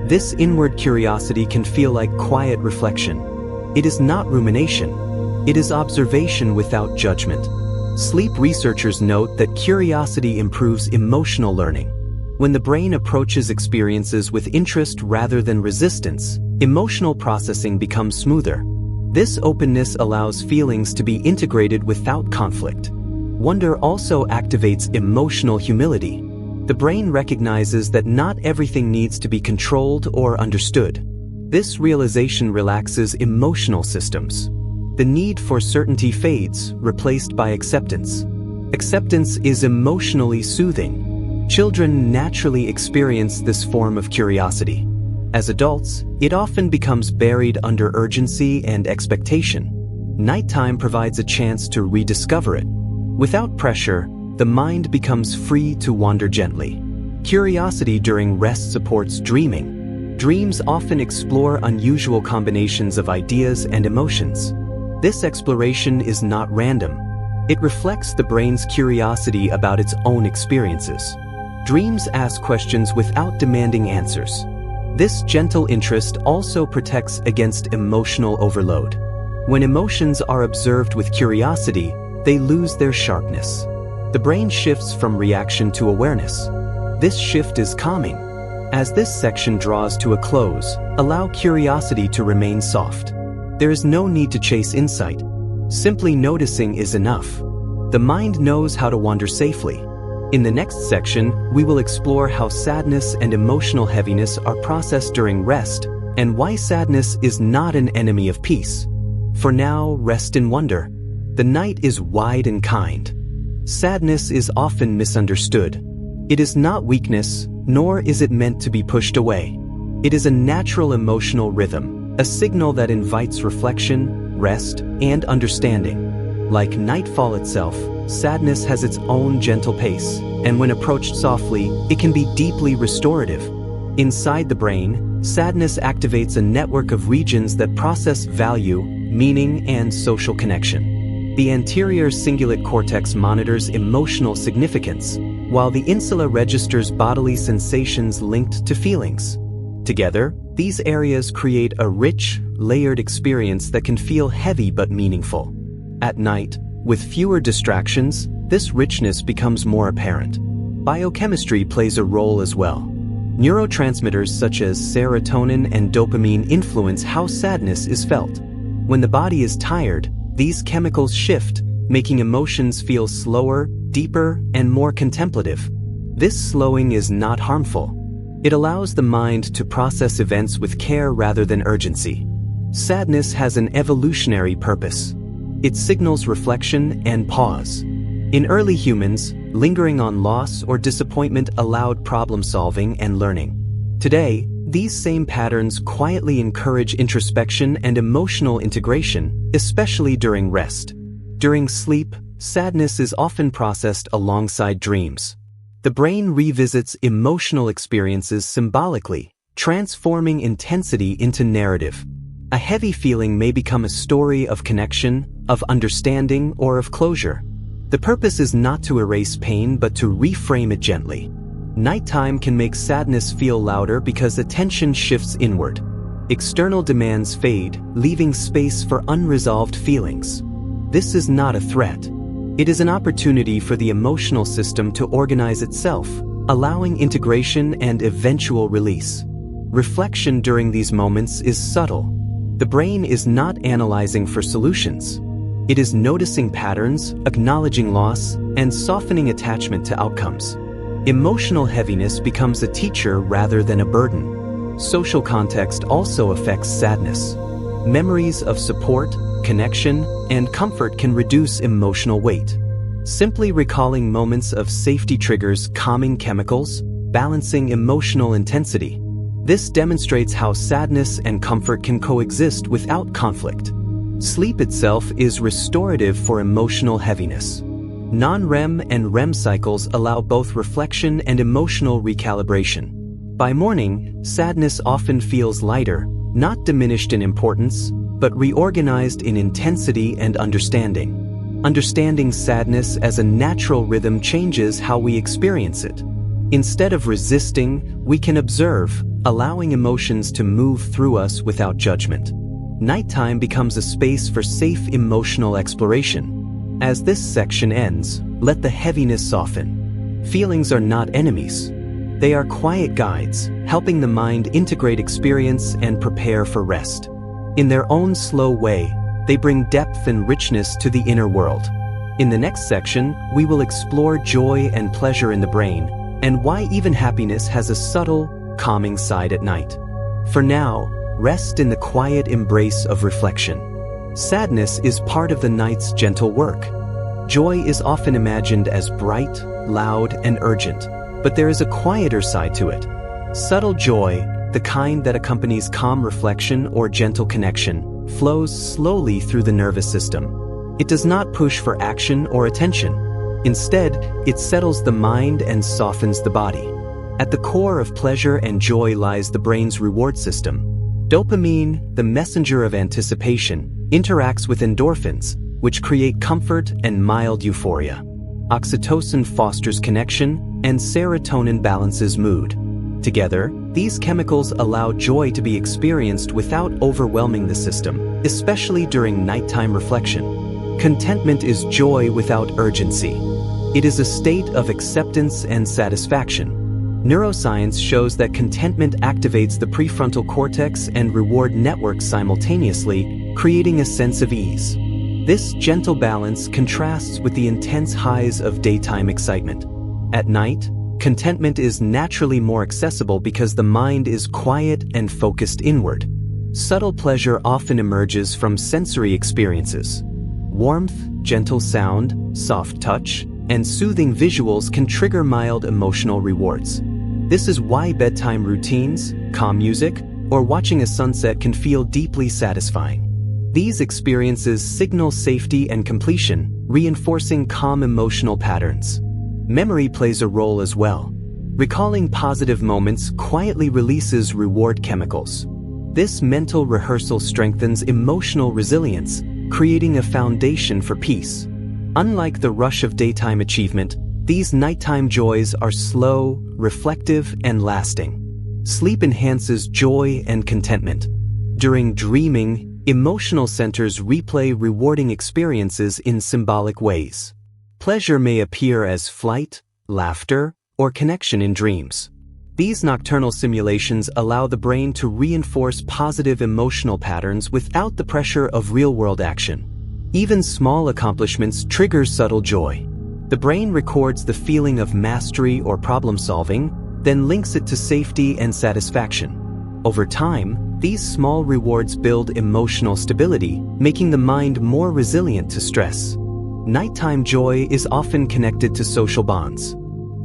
This inward curiosity can feel like quiet reflection. It is not rumination. It is observation without judgment. Sleep researchers note that curiosity improves emotional learning. When the brain approaches experiences with interest rather than resistance, emotional processing becomes smoother. This openness allows feelings to be integrated without conflict. Wonder also activates emotional humility. The brain recognizes that not everything needs to be controlled or understood. This realization relaxes emotional systems. The need for certainty fades, replaced by acceptance. Acceptance is emotionally soothing. Children naturally experience this form of curiosity. As adults, it often becomes buried under urgency and expectation. Nighttime provides a chance to rediscover it. Without pressure, the mind becomes free to wander gently. Curiosity during rest supports dreaming. Dreams often explore unusual combinations of ideas and emotions. This exploration is not random. It reflects the brain's curiosity about its own experiences. Dreams ask questions without demanding answers. This gentle interest also protects against emotional overload. When emotions are observed with curiosity, they lose their sharpness. The brain shifts from reaction to awareness. This shift is calming. As this section draws to a close, allow curiosity to remain soft. There is no need to chase insight. Simply noticing is enough. The mind knows how to wander safely. In the next section, we will explore how sadness and emotional heaviness are processed during rest, and why sadness is not an enemy of peace. For now, rest in wonder. The night is wide and kind. Sadness is often misunderstood. It is not weakness, nor is it meant to be pushed away. It is a natural emotional rhythm, a signal that invites reflection, rest, and understanding. Like nightfall itself, sadness has its own gentle pace, and when approached softly, it can be deeply restorative. Inside the brain, sadness activates a network of regions that process value, meaning, and social connection. The anterior cingulate cortex monitors emotional significance, while the insula registers bodily sensations linked to feelings. Together, these areas create a rich, layered experience that can feel heavy but meaningful. At night, with fewer distractions, this richness becomes more apparent. Biochemistry plays a role as well. Neurotransmitters such as serotonin and dopamine influence how sadness is felt. When the body is tired, these chemicals shift, making emotions feel slower, deeper, and more contemplative. This slowing is not harmful. It allows the mind to process events with care rather than urgency. Sadness has an evolutionary purpose. It signals reflection and pause. In early humans, lingering on loss or disappointment allowed problem-solving and learning. Today, these same patterns quietly encourage introspection and emotional integration, especially during rest. During sleep, sadness is often processed alongside dreams. The brain revisits emotional experiences symbolically, transforming intensity into narrative. A heavy feeling may become a story of connection, of understanding, or of closure. The purpose is not to erase pain but to reframe it gently. Nighttime can make sadness feel louder because attention shifts inward. External demands fade, leaving space for unresolved feelings. This is not a threat. It is an opportunity for the emotional system to organize itself, allowing integration and eventual release. Reflection during these moments is subtle. The brain is not analyzing for solutions. It is noticing patterns, acknowledging loss, and softening attachment to outcomes. Emotional heaviness becomes a teacher rather than a burden. Social context also affects sadness. Memories of support, connection, and comfort can reduce emotional weight. Simply recalling moments of safety triggers calming chemicals, balancing emotional intensity. This demonstrates how sadness and comfort can coexist without conflict. Sleep itself is restorative for emotional heaviness. Non-REM and REM cycles allow both reflection and emotional recalibration. By morning, sadness often feels lighter, not diminished in importance, but reorganized in intensity and understanding. Understanding sadness as a natural rhythm changes how we experience it. Instead of resisting, we can observe, allowing emotions to move through us without judgment. Nighttime becomes a space for safe emotional exploration. As this section ends, let the heaviness soften. Feelings are not enemies. They are quiet guides, helping the mind integrate experience and prepare for rest. In their own slow way, they bring depth and richness to the inner world. In the next section, we will explore joy and pleasure in the brain, and why even happiness has a subtle, calming side at night. For now, rest in the quiet embrace of reflection. Sadness is part of the night's gentle work. Joy is often imagined as bright, loud, and urgent, but there is a quieter side to it. Subtle joy, the kind that accompanies calm reflection or gentle connection, flows slowly through the nervous system. It does not push for action or attention. Instead, it settles the mind and softens the body. At the core of pleasure and joy lies the brain's reward system. Dopamine, the messenger of anticipation, interacts with endorphins, which create comfort and mild euphoria. Oxytocin fosters connection, and serotonin balances mood. Together, these chemicals allow joy to be experienced without overwhelming the system, especially during nighttime reflection. Contentment is joy without urgency. It is a state of acceptance and satisfaction. Neuroscience shows that contentment activates the prefrontal cortex and reward networks simultaneously, creating a sense of ease. This gentle balance contrasts with the intense highs of daytime excitement. At night, contentment is naturally more accessible because the mind is quiet and focused inward. Subtle pleasure often emerges from sensory experiences. Warmth, gentle sound, soft touch, and soothing visuals can trigger mild emotional rewards. This is why bedtime routines, calm music, or watching a sunset can feel deeply satisfying. These experiences signal safety and completion, reinforcing calm emotional patterns. Memory plays a role as well. Recalling positive moments quietly releases reward chemicals. This mental rehearsal strengthens emotional resilience, creating a foundation for peace. Unlike the rush of daytime achievement, these nighttime joys are slow, reflective, and lasting. Sleep enhances joy and contentment. During dreaming, emotional centers replay rewarding experiences in symbolic ways. Pleasure may appear as flight, laughter, or connection in dreams. These nocturnal simulations allow the brain to reinforce positive emotional patterns without the pressure of real-world action. Even small accomplishments trigger subtle joy. The brain records the feeling of mastery or problem-solving, then links it to safety and satisfaction. Over time, these small rewards build emotional stability, making the mind more resilient to stress. Nighttime joy is often connected to social bonds.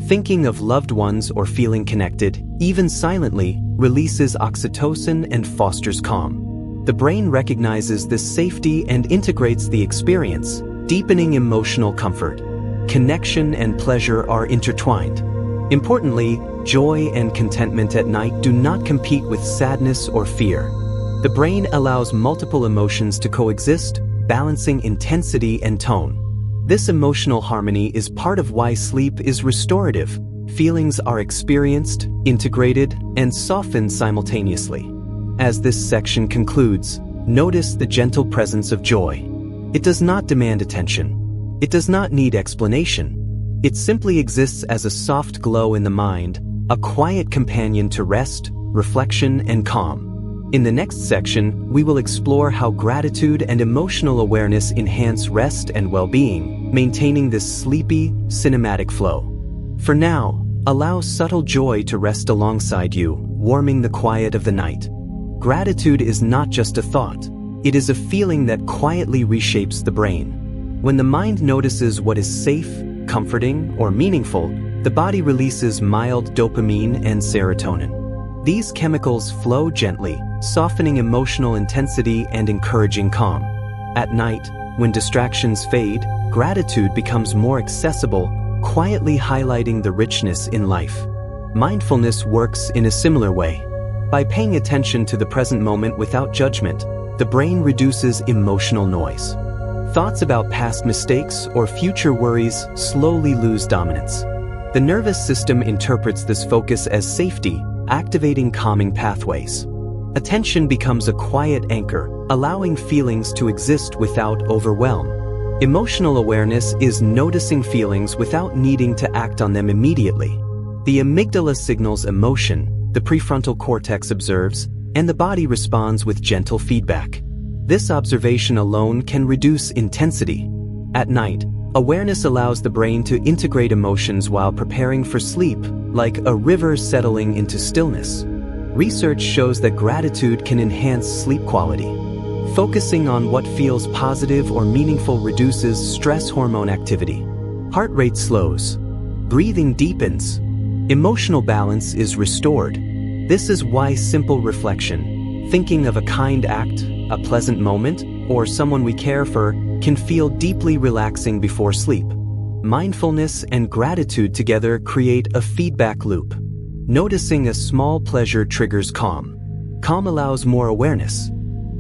Thinking of loved ones or feeling connected, even silently, releases oxytocin and fosters calm. The brain recognizes this safety and integrates the experience, deepening emotional comfort. Connection and pleasure are intertwined. Importantly, joy and contentment at night do not compete with sadness or fear. The brain allows multiple emotions to coexist, balancing intensity and tone. This emotional harmony is part of why sleep is restorative. Feelings are experienced, integrated, and softened simultaneously. As this section concludes, notice the gentle presence of joy. It does not demand attention. It does not need explanation. It simply exists as a soft glow in the mind, a quiet companion to rest, reflection, and calm. In the next section, we will explore how gratitude and emotional awareness enhance rest and well-being, maintaining this sleepy, cinematic flow. For now, allow subtle joy to rest alongside you, warming the quiet of the night. Gratitude is not just a thought. It is a feeling that quietly reshapes the brain. When the mind notices what is safe, comforting, or meaningful, the body releases mild dopamine and serotonin. These chemicals flow gently, softening emotional intensity and encouraging calm. At night, when distractions fade, gratitude becomes more accessible, quietly highlighting the richness in life. Mindfulness works in a similar way. By paying attention to the present moment without judgment, the brain reduces emotional noise. Thoughts about past mistakes or future worries slowly lose dominance. The nervous system interprets this focus as safety, activating calming pathways. Attention becomes a quiet anchor, allowing feelings to exist without overwhelm. Emotional awareness is noticing feelings without needing to act on them immediately. The amygdala signals emotion, the prefrontal cortex observes, and the body responds with gentle feedback. This observation alone can reduce intensity. At night, awareness allows the brain to integrate emotions while preparing for sleep, like a river settling into stillness. Research shows that gratitude can enhance sleep quality. Focusing on what feels positive or meaningful reduces stress hormone activity. Heart rate slows. Breathing deepens. Emotional balance is restored. This is why simple reflection, thinking of a kind act, a pleasant moment, or someone we care for, can feel deeply relaxing before sleep. Mindfulness and gratitude together create a feedback loop. Noticing a small pleasure triggers calm. Calm allows more awareness.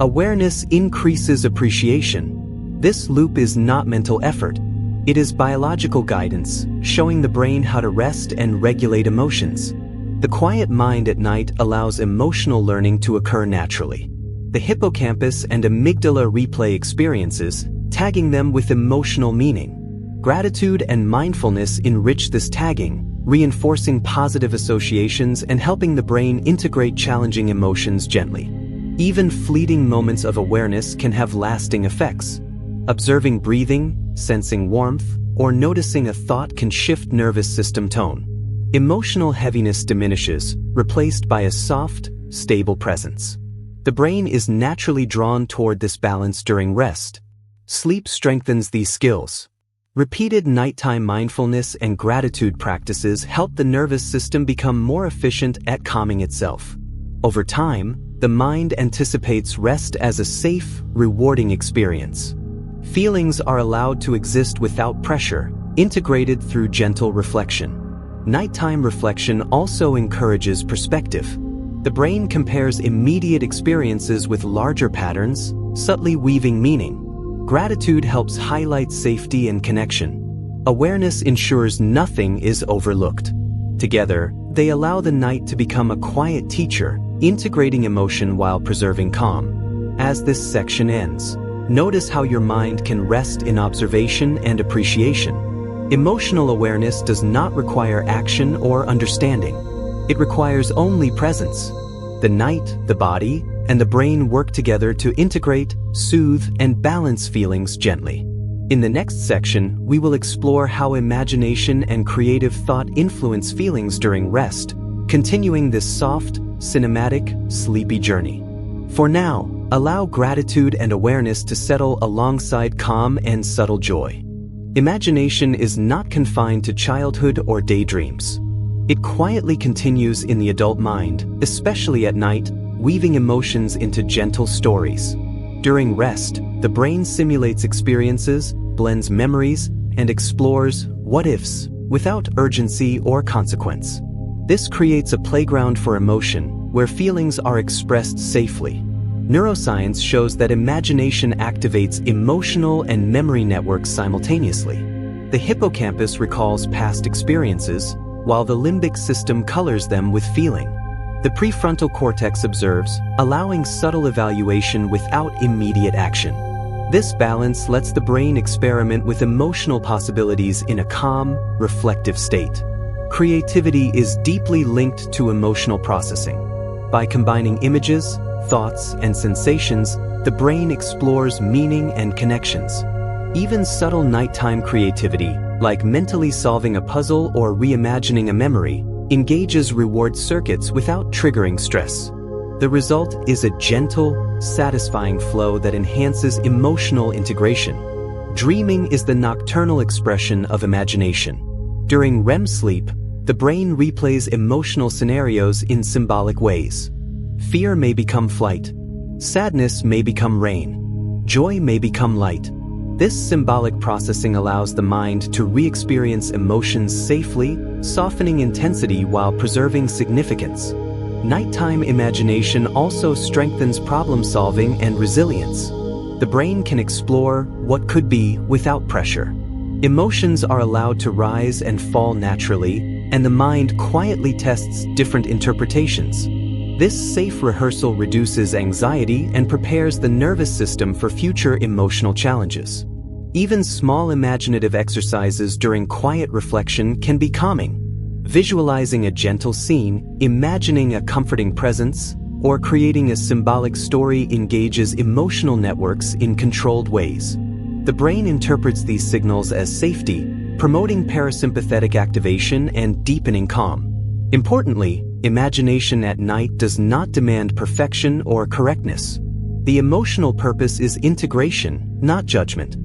Awareness increases appreciation. This loop is not mental effort. It is biological guidance, showing the brain how to rest and regulate emotions. The quiet mind at night allows emotional learning to occur naturally. The hippocampus and amygdala replay experiences, tagging them with emotional meaning. Gratitude and mindfulness enrich this tagging, reinforcing positive associations and helping the brain integrate challenging emotions gently. Even fleeting moments of awareness can have lasting effects. Observing breathing, sensing warmth, or noticing a thought can shift nervous system tone. Emotional heaviness diminishes, replaced by a soft, stable presence. The brain is naturally drawn toward this balance during rest. Sleep strengthens these skills. Repeated nighttime mindfulness and gratitude practices help the nervous system become more efficient at calming itself. Over time, the mind anticipates rest as a safe, rewarding experience. Feelings are allowed to exist without pressure, integrated through gentle reflection. Nighttime reflection also encourages perspective. The brain compares immediate experiences with larger patterns, subtly weaving meaning. Gratitude helps highlight safety and connection. Awareness ensures nothing is overlooked. Together, they allow the night to become a quiet teacher, integrating emotion while preserving calm. As this section ends, notice how your mind can rest in observation and appreciation. Emotional awareness does not require action or understanding. It requires only presence. The night, the body, and the brain work together to integrate, soothe, and balance feelings gently. In the next section, we will explore how imagination and creative thought influence feelings during rest, continuing this soft, cinematic, sleepy journey. For now, allow gratitude and awareness to settle alongside calm and subtle joy. Imagination is not confined to childhood or daydreams. It quietly continues in the adult mind, especially at night, weaving emotions into gentle stories. During rest, the brain simulates experiences, blends memories, and explores what-ifs without urgency or consequence. This creates a playground for emotion, where feelings are expressed safely. Neuroscience shows that imagination activates emotional and memory networks simultaneously. The hippocampus recalls past experiences, while the limbic system colors them with feeling. The prefrontal cortex observes, allowing subtle evaluation without immediate action. This balance lets the brain experiment with emotional possibilities in a calm, reflective state. Creativity is deeply linked to emotional processing. By combining images, thoughts, and sensations, the brain explores meaning and connections. Even subtle nighttime creativity, like mentally solving a puzzle or reimagining a memory, engages reward circuits without triggering stress. The result is a gentle, satisfying flow that enhances emotional integration. Dreaming is the nocturnal expression of imagination. During REM sleep, the brain replays emotional scenarios in symbolic ways. Fear may become flight. Sadness may become rain. Joy may become light. This symbolic processing allows the mind to re-experience emotions safely, softening intensity while preserving significance. Nighttime imagination also strengthens problem-solving and resilience. The brain can explore what could be without pressure. Emotions are allowed to rise and fall naturally, and the mind quietly tests different interpretations. This safe rehearsal reduces anxiety and prepares the nervous system for future emotional challenges. Even small imaginative exercises during quiet reflection can be calming. Visualizing a gentle scene, imagining a comforting presence, or creating a symbolic story engages emotional networks in controlled ways. The brain interprets these signals as safety, promoting parasympathetic activation and deepening calm. Importantly, imagination at night does not demand perfection or correctness. The emotional purpose is integration, not judgment.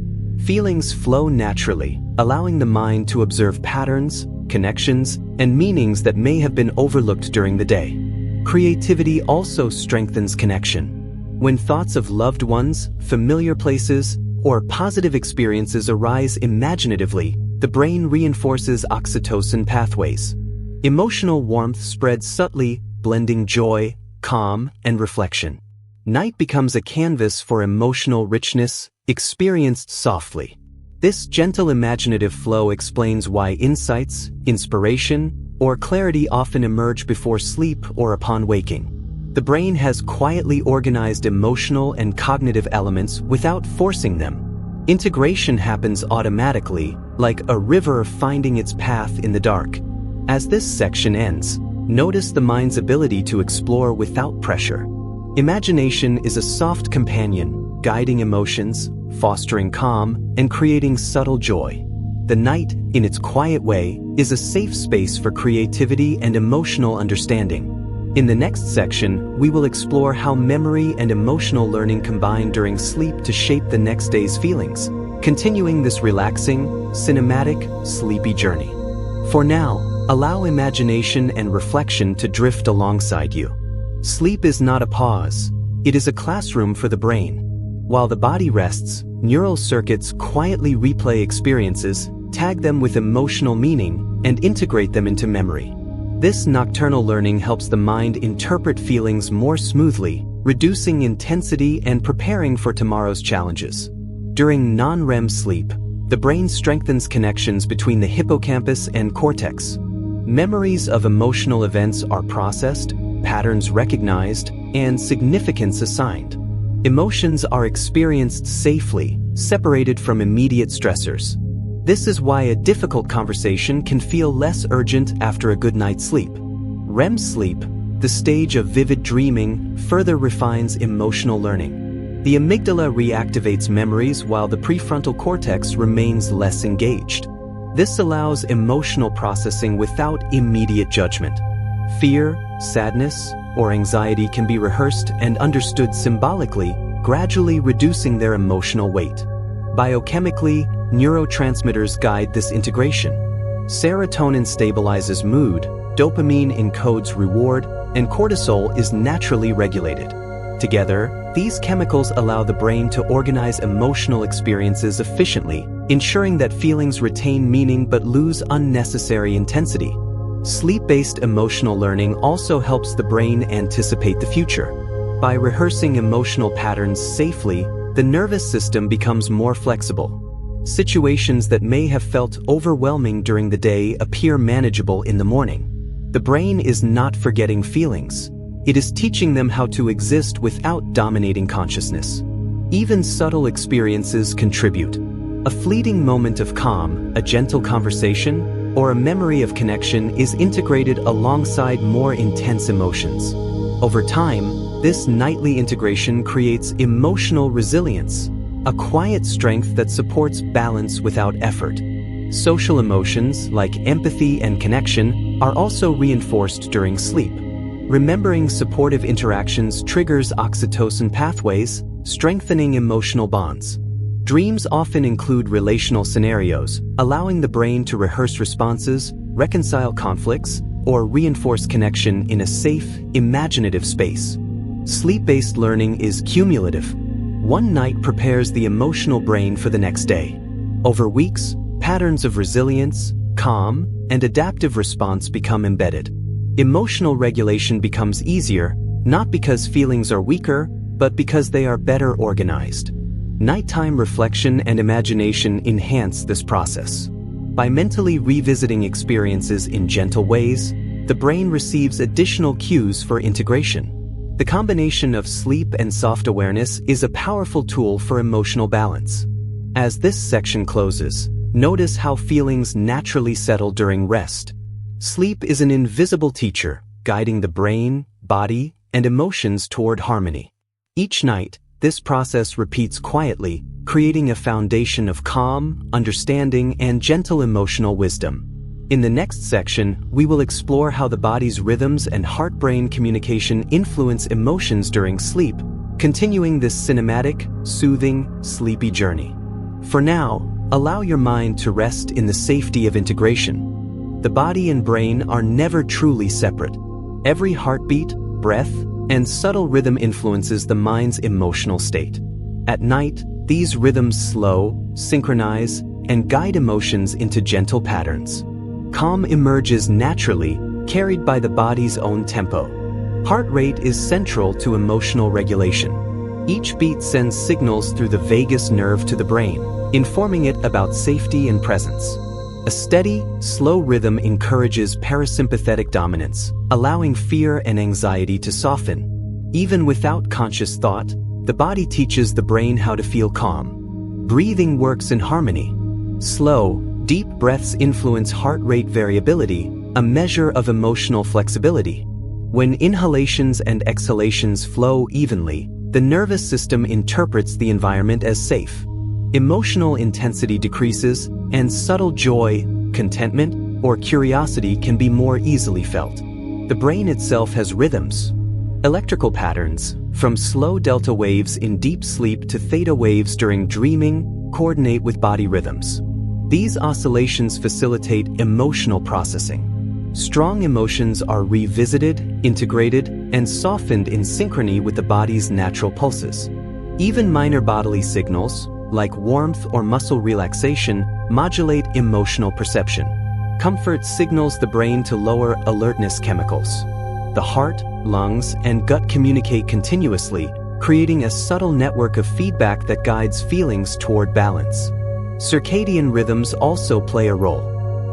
Feelings flow naturally, allowing the mind to observe patterns, connections, and meanings that may have been overlooked during the day. Creativity also strengthens connection. When thoughts of loved ones, familiar places, or positive experiences arise imaginatively, the brain reinforces oxytocin pathways. Emotional warmth spreads subtly, blending joy, calm, and reflection. Night becomes a canvas for emotional richness, experienced softly. This gentle imaginative flow explains why insights, inspiration, or clarity often emerge before sleep or upon waking. The brain has quietly organized emotional and cognitive elements without forcing them. Integration happens automatically, like a river finding its path in the dark. As this section ends, notice the mind's ability to explore without pressure. Imagination is a soft companion, guiding emotions, fostering calm, and creating subtle joy. The night, in its quiet way, is a safe space for creativity and emotional understanding. In the next section, we will explore how memory and emotional learning combine during sleep to shape the next day's feelings, continuing this relaxing, cinematic, sleepy journey. For now, allow imagination and reflection to drift alongside you. Sleep is not a pause. It is a classroom for the brain. While the body rests, neural circuits quietly replay experiences, tag them with emotional meaning, and integrate them into memory. This nocturnal learning helps the mind interpret feelings more smoothly, reducing intensity and preparing for tomorrow's challenges. During non-REM sleep, the brain strengthens connections between the hippocampus and cortex. Memories of emotional events are processed, patterns recognized, and significance assigned. Emotions are experienced safely, separated from immediate stressors. This is why a difficult conversation can feel less urgent after a good night's sleep. REM sleep, the stage of vivid dreaming, further refines emotional learning. The amygdala reactivates memories while the prefrontal cortex remains less engaged. This allows emotional processing without immediate judgment. Fear, sadness, or anxiety can be rehearsed and understood symbolically, gradually reducing their emotional weight. Biochemically, neurotransmitters guide this integration. Serotonin stabilizes mood, dopamine encodes reward, and cortisol is naturally regulated. Together, these chemicals allow the brain to organize emotional experiences efficiently, ensuring that feelings retain meaning but lose unnecessary intensity. Sleep-based emotional learning also helps the brain anticipate the future. By rehearsing emotional patterns safely, the nervous system becomes more flexible. Situations that may have felt overwhelming during the day appear manageable in the morning. The brain is not forgetting feelings. It is teaching them how to exist without dominating consciousness. Even subtle experiences contribute. A fleeting moment of calm, a gentle conversation, or a memory of connection is integrated alongside more intense emotions. Over time, this nightly integration creates emotional resilience, a quiet strength that supports balance without effort. Social emotions, like empathy and connection, are also reinforced during sleep. Remembering supportive interactions triggers oxytocin pathways, strengthening emotional bonds. Dreams often include relational scenarios, allowing the brain to rehearse responses, reconcile conflicts, or reinforce connection in a safe, imaginative space. Sleep-based learning is cumulative. One night prepares the emotional brain for the next day. Over weeks, patterns of resilience, calm, and adaptive response become embedded. Emotional regulation becomes easier, not because feelings are weaker, but because they are better organized. Nighttime reflection and imagination enhance this process. By mentally revisiting experiences in gentle ways, the brain receives additional cues for integration. The combination of sleep and soft awareness is a powerful tool for emotional balance. As this section closes, notice how feelings naturally settle during rest. Sleep is an invisible teacher, guiding the brain, body, and emotions toward harmony. Each night, this process repeats quietly, creating a foundation of calm, understanding, and gentle emotional wisdom. In the next section, we will explore how the body's rhythms and heart-brain communication influence emotions during sleep, continuing this cinematic, soothing, sleepy journey. For now, allow your mind to rest in the safety of integration. The body and brain are never truly separate. Every heartbeat, breath, and subtle rhythm influences the mind's emotional state. At night, these rhythms slow, synchronize, and guide emotions into gentle patterns. Calm emerges naturally, carried by the body's own tempo. Heart rate is central to emotional regulation. Each beat sends signals through the vagus nerve to the brain, informing it about safety and presence. A steady, slow rhythm encourages parasympathetic dominance, allowing fear and anxiety to soften. Even without conscious thought, the body teaches the brain how to feel calm. Breathing works in harmony. Slow, Deep breaths influence heart rate variability, a measure of emotional flexibility. When inhalations and exhalations flow evenly, the nervous system interprets the environment as safe. Emotional intensity decreases, and subtle joy, contentment, or curiosity can be more easily felt. The brain itself has rhythms. Electrical patterns, from slow delta waves in deep sleep to theta waves during dreaming, coordinate with body rhythms. These oscillations facilitate emotional processing. Strong emotions are revisited, integrated, and softened in synchrony with the body's natural pulses. Even minor bodily signals, like warmth or muscle relaxation, modulate emotional perception. Comfort signals the brain to lower alertness chemicals. The heart, lungs, and gut communicate continuously, creating a subtle network of feedback that guides feelings toward balance. Circadian rhythms also play a role.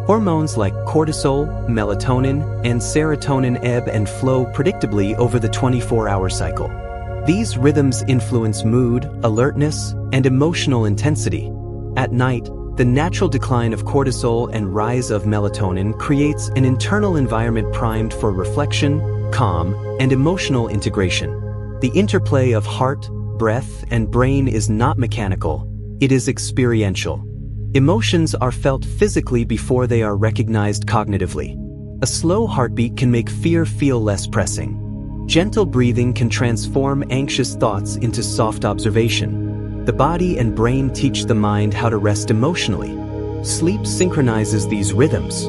Hormones like cortisol, melatonin, and serotonin ebb and flow predictably over the 24-hour cycle. These rhythms influence mood, alertness, and emotional intensity. At night, the natural decline of cortisol and rise of melatonin creates an internal environment primed for reflection, calm, and emotional integration. The interplay of heart, breath, and brain is not mechanical. It is experiential. Emotions are felt physically before they are recognized cognitively. A slow heartbeat can make fear feel less pressing. Gentle breathing can transform anxious thoughts into soft observation. The body and brain teach the mind how to rest emotionally. Sleep synchronizes these rhythms.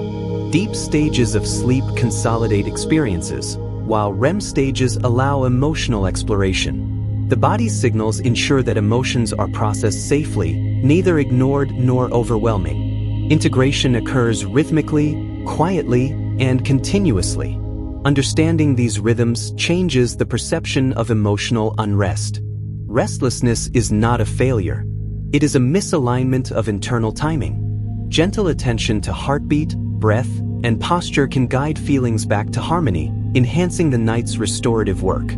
Deep stages of sleep consolidate experiences, while REM stages allow emotional exploration. The body's signals ensure that emotions are processed safely, neither ignored nor overwhelming. Integration occurs rhythmically, quietly, and continuously. Understanding these rhythms changes the perception of emotional unrest. Restlessness is not a failure. It is a misalignment of internal timing. Gentle attention to heartbeat, breath, and posture can guide feelings back to harmony, enhancing the night's restorative work.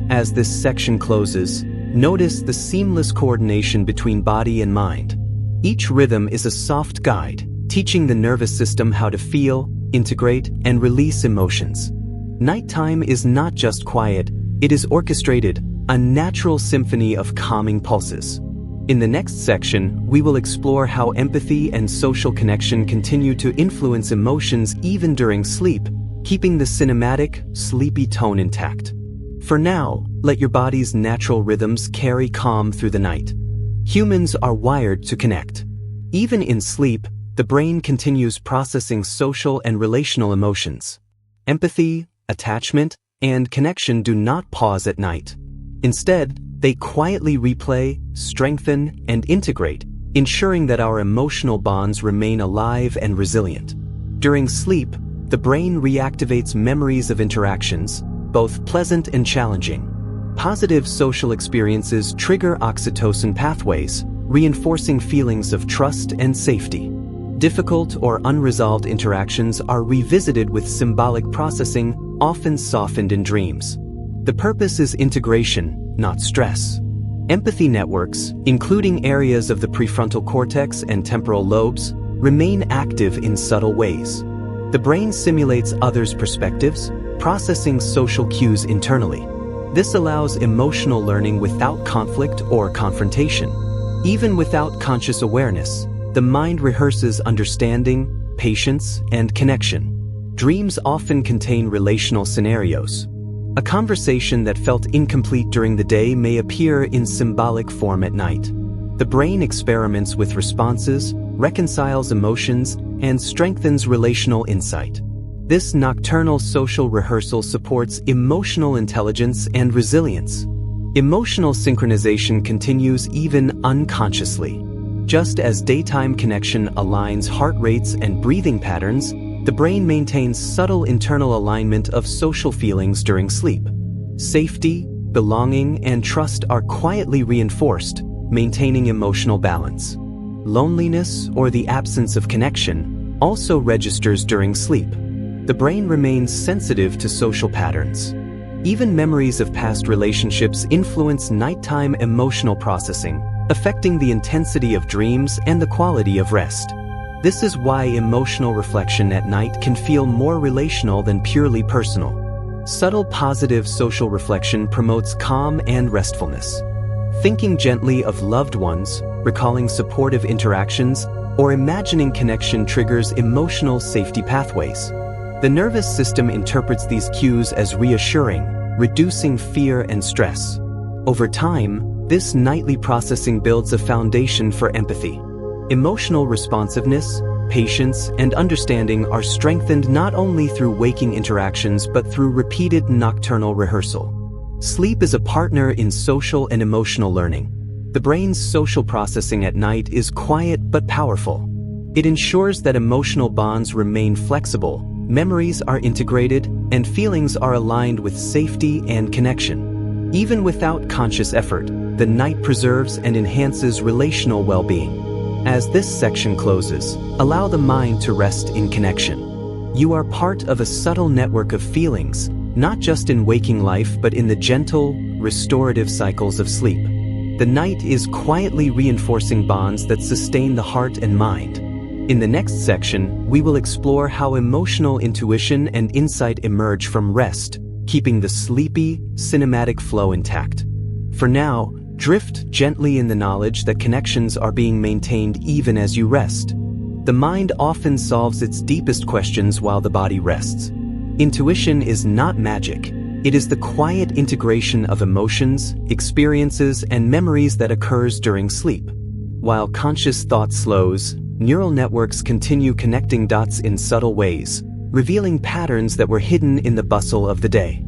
As this section closes, notice the seamless coordination between body and mind. Each rhythm is a soft guide, teaching the nervous system how to feel, integrate, and release emotions. Nighttime is not just quiet, it is orchestrated, a natural symphony of calming pulses. In the next section, we will explore how empathy and social connection continue to influence emotions even during sleep, keeping the cinematic, sleepy tone intact. For now, let your body's natural rhythms carry calm through the night. Humans are wired to connect. Even in sleep, the brain continues processing social and relational emotions. Empathy, attachment, and connection do not pause at night. Instead, they quietly replay, strengthen, and integrate, ensuring that our emotional bonds remain alive and resilient. During sleep, the brain reactivates memories of interactions, both pleasant and challenging. Positive social experiences trigger oxytocin pathways, reinforcing feelings of trust and safety. Difficult or unresolved interactions are revisited with symbolic processing, often softened in dreams. The purpose is integration, not stress. Empathy networks, including areas of the prefrontal cortex and temporal lobes, remain active in subtle ways. The brain simulates others' perspectives, processing social cues internally. This allows emotional learning without conflict or confrontation. Even without conscious awareness, the mind rehearses understanding, patience, and connection. Dreams often contain relational scenarios. A conversation that felt incomplete during the day may appear in symbolic form at night. The brain experiments with responses, reconciles emotions, and strengthens relational insight. This nocturnal social rehearsal supports emotional intelligence and resilience. Emotional synchronization continues even unconsciously. Just as daytime connection aligns heart rates and breathing patterns, the brain maintains subtle internal alignment of social feelings during sleep. Safety, belonging, and trust are quietly reinforced, maintaining emotional balance. Loneliness, or the absence of connection, also registers during sleep. The brain remains sensitive to social patterns. Even memories of past relationships influence nighttime emotional processing, affecting the intensity of dreams and the quality of rest. This is why emotional reflection at night can feel more relational than purely personal. Subtle positive social reflection promotes calm and restfulness. Thinking gently of loved ones, recalling supportive interactions, or imagining connection triggers emotional safety pathways. The nervous system interprets these cues as reassuring, reducing fear and stress. Over time, this nightly processing builds a foundation for empathy. Emotional responsiveness, patience, and understanding are strengthened not only through waking interactions but through repeated nocturnal rehearsal. Sleep is a partner in social and emotional learning. The brain's social processing at night is quiet but powerful. It ensures that emotional bonds remain flexible, memories are integrated, and feelings are aligned with safety and connection. Even without conscious effort, the night preserves and enhances relational well-being. As this section closes, allow the mind to rest in connection. You are part of a subtle network of feelings, not just in waking life but in the gentle, restorative cycles of sleep. The night is quietly reinforcing bonds that sustain the heart and mind. In the next section, we will explore how emotional intuition and insight emerge from rest, keeping the sleepy, cinematic flow intact. For now, drift gently in the knowledge that connections are being maintained even as you rest. The mind often solves its deepest questions while the body rests. Intuition is not magic. It is the quiet integration of emotions, experiences, and memories that occurs during sleep. While conscious thought slows, neural networks continue connecting dots in subtle ways, revealing patterns that were hidden in the bustle of the day.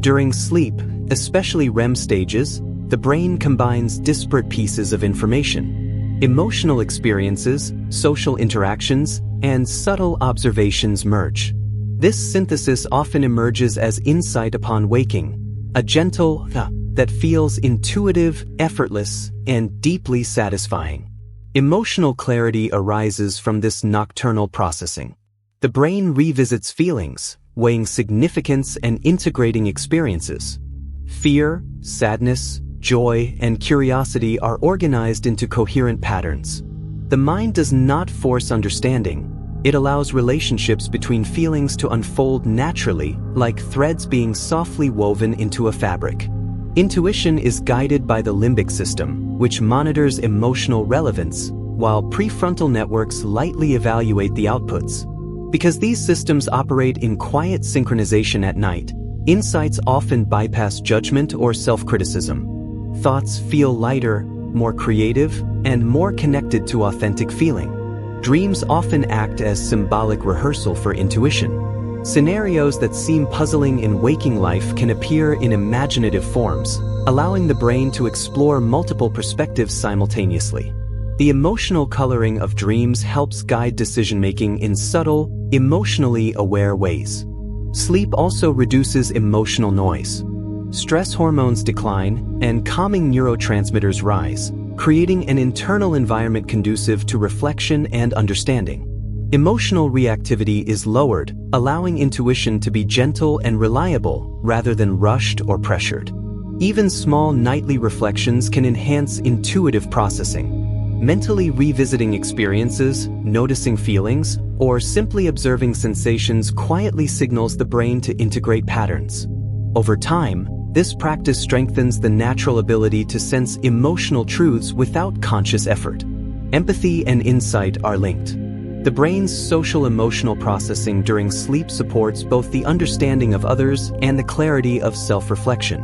During sleep, especially REM stages, the brain combines disparate pieces of information. Emotional experiences, social interactions, and subtle observations merge. This synthesis often emerges as insight upon waking, a gentle that feels intuitive, effortless, and deeply satisfying. Emotional clarity arises from this nocturnal processing. The brain revisits feelings, weighing significance and integrating experiences. Fear, sadness, joy, and curiosity are organized into coherent patterns. The mind does not force understanding. It allows relationships between feelings to unfold naturally, like threads being softly woven into a fabric. Intuition is guided by the limbic system, which monitors emotional relevance, while prefrontal networks lightly evaluate the outputs. Because these systems operate in quiet synchronization at night, insights often bypass judgment or self-criticism. Thoughts feel lighter, more creative, and more connected to authentic feeling. Dreams often act as symbolic rehearsal for intuition. Scenarios that seem puzzling in waking life can appear in imaginative forms, allowing the brain to explore multiple perspectives simultaneously. The emotional coloring of dreams helps guide decision-making in subtle, emotionally aware ways. Sleep also reduces emotional noise. Stress hormones decline, and calming neurotransmitters rise, creating an internal environment conducive to reflection and understanding. Emotional reactivity is lowered, allowing intuition to be gentle and reliable rather than rushed or pressured. Even small nightly reflections can enhance intuitive processing. Mentally revisiting experiences, noticing feelings, or simply observing sensations quietly signals the brain to integrate patterns. Over time, this practice strengthens the natural ability to sense emotional truths without conscious effort. Empathy and insight are linked. The brain's social-emotional processing during sleep supports both the understanding of others and the clarity of self-reflection.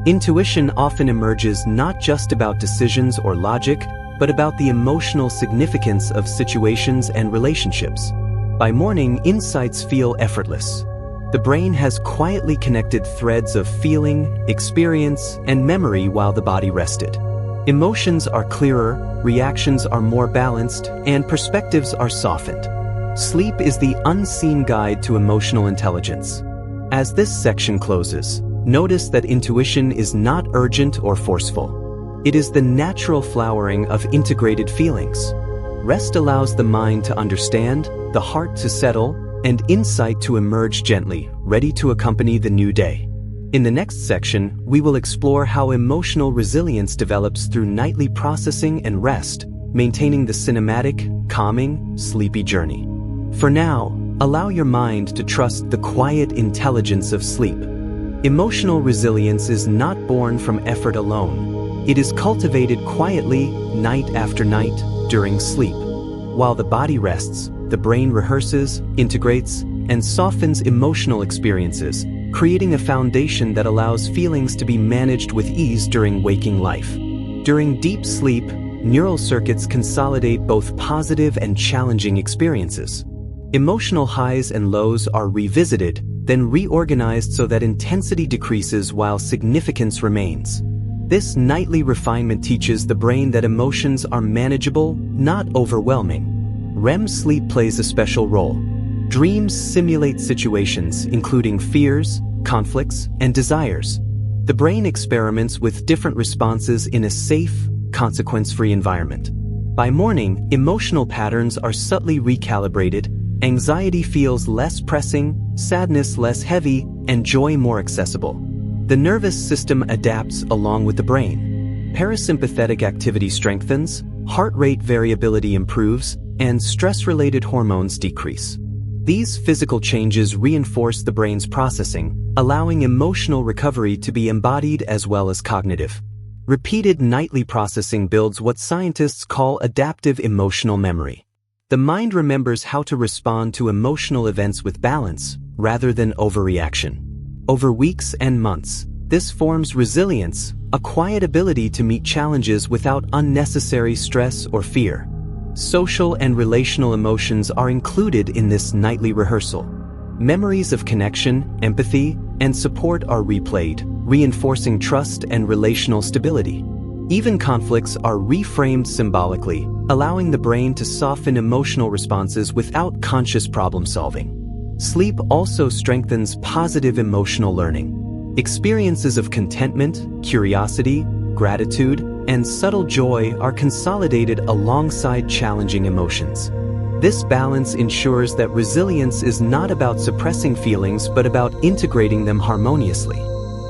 Intuition often emerges not just about decisions or logic, but about the emotional significance of situations and relationships. By morning, insights feel effortless. The brain has quietly connected threads of feeling, experience, and memory while the body rested. Emotions are clearer, reactions are more balanced, and perspectives are softened. Sleep is the unseen guide to emotional intelligence. As this section closes, notice that intuition is not urgent or forceful. It is the natural flowering of integrated feelings. Rest allows the mind to understand, the heart to settle, and insight to emerge gently, ready to accompany the new day. In the next section, we will explore how emotional resilience develops through nightly processing and rest, maintaining the cinematic, calming, sleepy journey. For now, allow your mind to trust the quiet intelligence of sleep. Emotional resilience is not born from effort alone. It is cultivated quietly, night after night, during sleep. While the body rests, the brain rehearses, integrates, and softens emotional experiences, creating a foundation that allows feelings to be managed with ease during waking life. During deep sleep, neural circuits consolidate both positive and challenging experiences. Emotional highs and lows are revisited, then reorganized so that intensity decreases while significance remains. This nightly refinement teaches the brain that emotions are manageable, not overwhelming. REM sleep plays a special role. Dreams simulate situations, including fears, conflicts, and desires. The brain experiments with different responses in a safe, consequence-free environment. By morning, emotional patterns are subtly recalibrated. Anxiety feels less pressing, sadness less heavy, and joy more accessible. The nervous system adapts along with the brain. Parasympathetic activity strengthens, heart rate variability improves, and stress-related hormones decrease. These physical changes reinforce the brain's processing, allowing emotional recovery to be embodied as well as cognitive. Repeated nightly processing builds what scientists call adaptive emotional memory. The mind remembers how to respond to emotional events with balance, rather than overreaction. Over weeks and months, this forms resilience, a quiet ability to meet challenges without unnecessary stress or fear. Social and relational emotions are included in this nightly rehearsal. Memories of connection, empathy, and support are replayed, reinforcing trust and relational stability. Even conflicts are reframed symbolically, allowing the brain to soften emotional responses without conscious problem-solving. Sleep also strengthens positive emotional learning. Experiences of contentment, curiosity, gratitude, and subtle joy are consolidated alongside challenging emotions. This balance ensures that resilience is not about suppressing feelings but about integrating them harmoniously.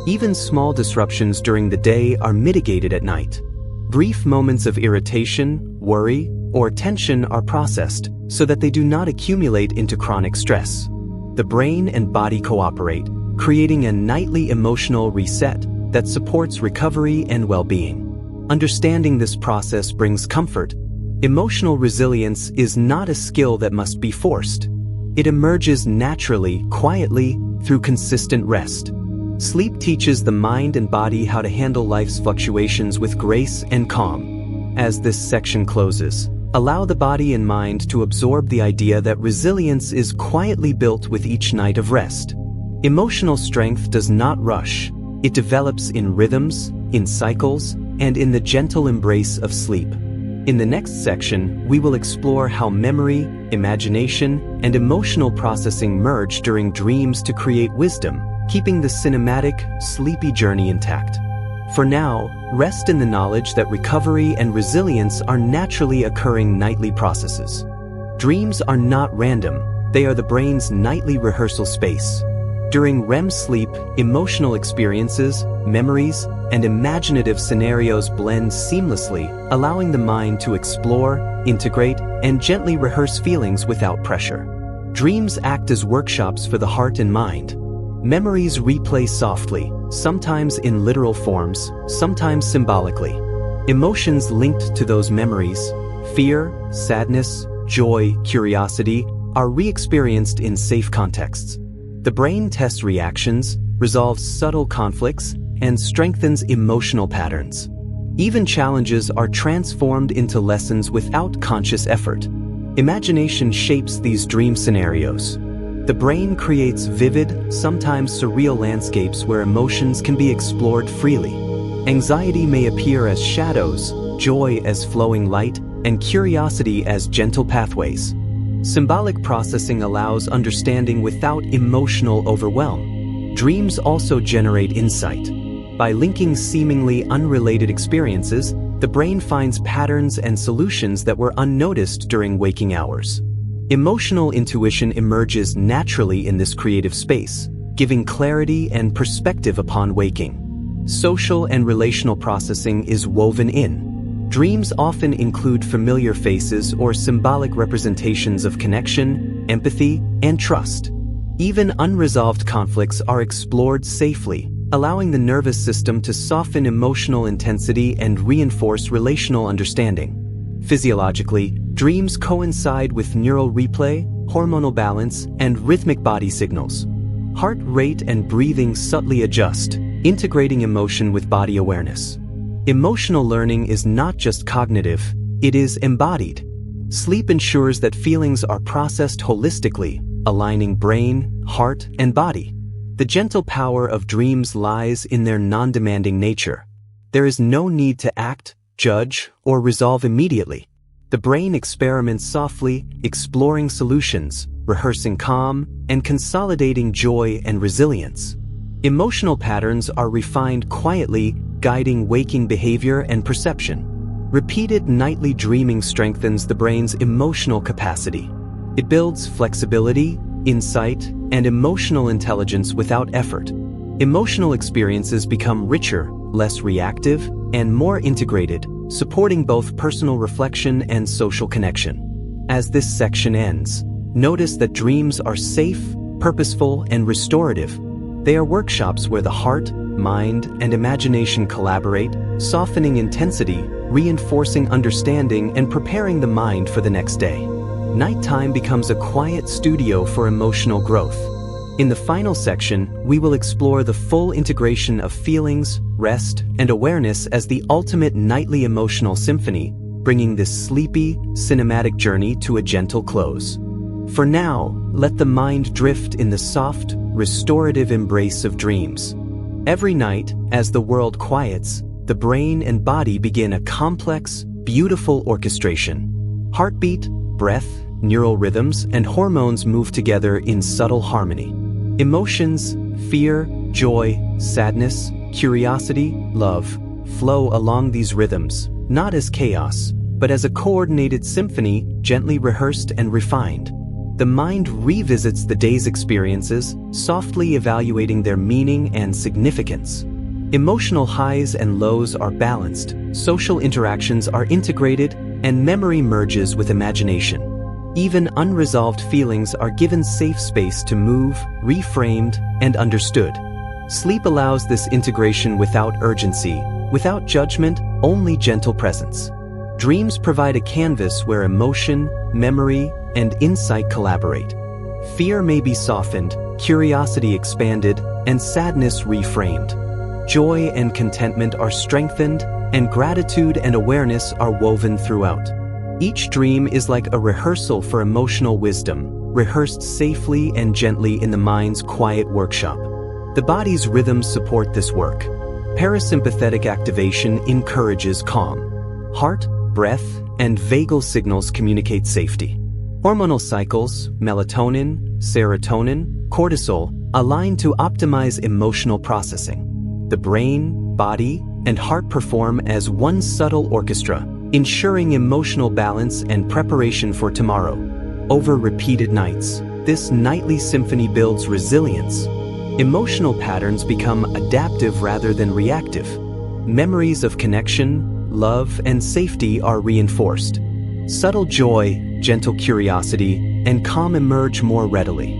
Even small disruptions during the day are mitigated at night. Brief moments of irritation, worry, or tension are processed so that they do not accumulate into chronic stress. The brain and body cooperate, creating a nightly emotional reset that supports recovery and well-being. Understanding this process brings comfort. Emotional resilience is not a skill that must be forced. It emerges naturally, quietly, through consistent rest. Sleep teaches the mind and body how to handle life's fluctuations with grace and calm. As this section closes, allow the body and mind to absorb the idea that resilience is quietly built with each night of rest. Emotional strength does not rush. It develops in rhythms, in cycles, and in the gentle embrace of sleep. In the next section, we will explore how memory, imagination, and emotional processing merge during dreams to create wisdom, keeping the cinematic, sleepy journey intact. For now, rest in the knowledge that recovery and resilience are naturally occurring nightly processes. Dreams are not random, they are the brain's nightly rehearsal space. During REM sleep, emotional experiences, memories, and imaginative scenarios blend seamlessly, allowing the mind to explore, integrate, and gently rehearse feelings without pressure. Dreams act as workshops for the heart and mind. Memories replay softly, sometimes in literal forms, sometimes symbolically. Emotions linked to those memories, fear, sadness, joy, curiosity, are re-experienced in safe contexts. The brain tests reactions, resolves subtle conflicts, and strengthens emotional patterns. Even challenges are transformed into lessons without conscious effort. Imagination shapes these dream scenarios. The brain creates vivid, sometimes surreal landscapes where emotions can be explored freely. Anxiety may appear as shadows, joy as flowing light, and curiosity as gentle pathways. Symbolic processing allows understanding without emotional overwhelm. Dreams also generate insight. By linking seemingly unrelated experiences, the brain finds patterns and solutions that were unnoticed during waking hours. Emotional intuition emerges naturally in this creative space, giving clarity and perspective upon waking. Social and relational processing is woven in. Dreams often include familiar faces or symbolic representations of connection, empathy, and trust. Even unresolved conflicts are explored safely, allowing the nervous system to soften emotional intensity and reinforce relational understanding. Physiologically, dreams coincide with neural replay, hormonal balance, and rhythmic body signals. Heart rate and breathing subtly adjust, integrating emotion with body awareness. Emotional learning is not just cognitive, it is embodied. Sleep ensures that feelings are processed holistically, aligning brain, heart, and body. The gentle power of dreams lies in their non-demanding nature. There is no need to act, judge, or resolve immediately. The brain experiments softly, exploring solutions, rehearsing calm, and consolidating joy and resilience. Emotional patterns are refined quietly, guiding waking behavior and perception. Repeated nightly dreaming strengthens the brain's emotional capacity. It builds flexibility, insight, and emotional intelligence without effort. Emotional experiences become richer, less reactive, and more integrated, supporting both personal reflection and social connection. As this section ends, notice that dreams are safe, purposeful, and restorative. They are workshops where the heart, mind, and imagination collaborate, softening intensity, reinforcing understanding, and preparing the mind for the next day. Nighttime becomes a quiet studio for emotional growth. In the final section, we will explore the full integration of feelings, rest, and awareness as the ultimate nightly emotional symphony, bringing this sleepy, cinematic journey to a gentle close. For now, let the mind drift in the soft, restorative embrace of dreams. Every night, as the world quiets, the brain and body begin a complex, beautiful orchestration. Heartbeat, breath, neural rhythms, and hormones move together in subtle harmony. Emotions, fear, joy, sadness, curiosity, love, flow along these rhythms, not as chaos, but as a coordinated symphony, gently rehearsed and refined. The mind revisits the day's experiences, softly evaluating their meaning and significance. Emotional highs and lows are balanced, social interactions are integrated, and memory merges with imagination. Even unresolved feelings are given safe space to move, reframed, and understood. Sleep allows this integration without urgency, without judgment, only gentle presence. Dreams provide a canvas where emotion, memory, and insight collaborate. Fear may be softened, curiosity expanded, and sadness reframed. Joy and contentment are strengthened, and gratitude and awareness are woven throughout. Each dream is like a rehearsal for emotional wisdom, rehearsed safely and gently in the mind's quiet workshop. The body's rhythms support this work. Parasympathetic activation encourages calm. Heart, breath, and vagal signals communicate safety. Hormonal cycles, melatonin, serotonin, cortisol, align to optimize emotional processing. The brain, body, and heart perform as one subtle orchestra, ensuring emotional balance and preparation for tomorrow. Over repeated nights, this nightly symphony builds resilience. Emotional patterns become adaptive rather than reactive. Memories of connection, love, and safety are reinforced. Subtle joy, gentle curiosity, and calm emerge more readily.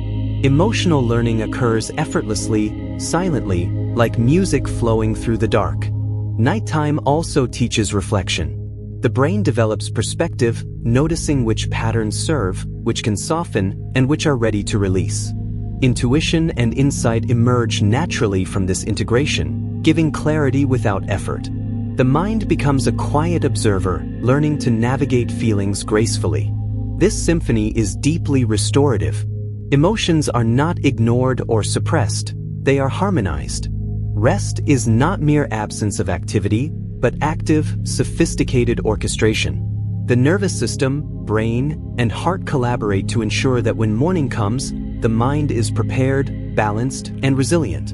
Emotional learning occurs effortlessly, silently, like music flowing through the dark. Nighttime also teaches reflection. The brain develops perspective, noticing which patterns serve, which can soften, and which are ready to release. Intuition and insight emerge naturally from this integration, giving clarity without effort. The mind becomes a quiet observer, learning to navigate feelings gracefully. This symphony is deeply restorative. Emotions are not ignored or suppressed, they are harmonized. Rest is not mere absence of activity, but active, sophisticated orchestration. The nervous system, brain, and heart collaborate to ensure that when morning comes, the mind is prepared, balanced, and resilient.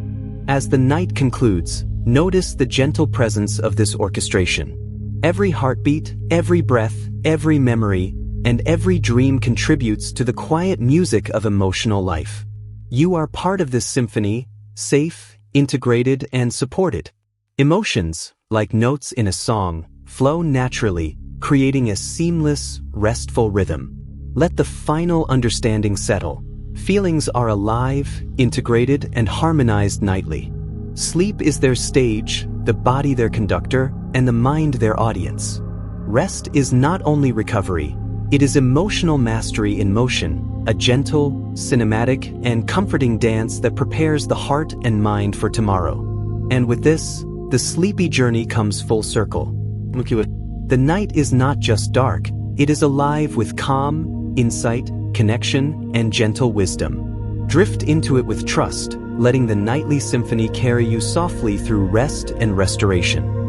As the night concludes, notice the gentle presence of this orchestration. Every heartbeat, every breath, every memory, and every dream contributes to the quiet music of emotional life. You are part of this symphony, safe, integrated, and supported. Emotions, like notes in a song, flow naturally, creating a seamless, restful rhythm. Let the final understanding settle. Feelings are alive, integrated, and harmonized nightly. Sleep is their stage, the body their conductor, and the mind their audience. Rest is not only recovery, it is emotional mastery in motion, a gentle, cinematic, and comforting dance that prepares the heart and mind for tomorrow. And with this, the sleepy journey comes full circle. The night is not just dark, it is alive with calm, insight, connection, and gentle wisdom. Drift into it with trust, letting the nightly symphony carry you softly through rest and restoration.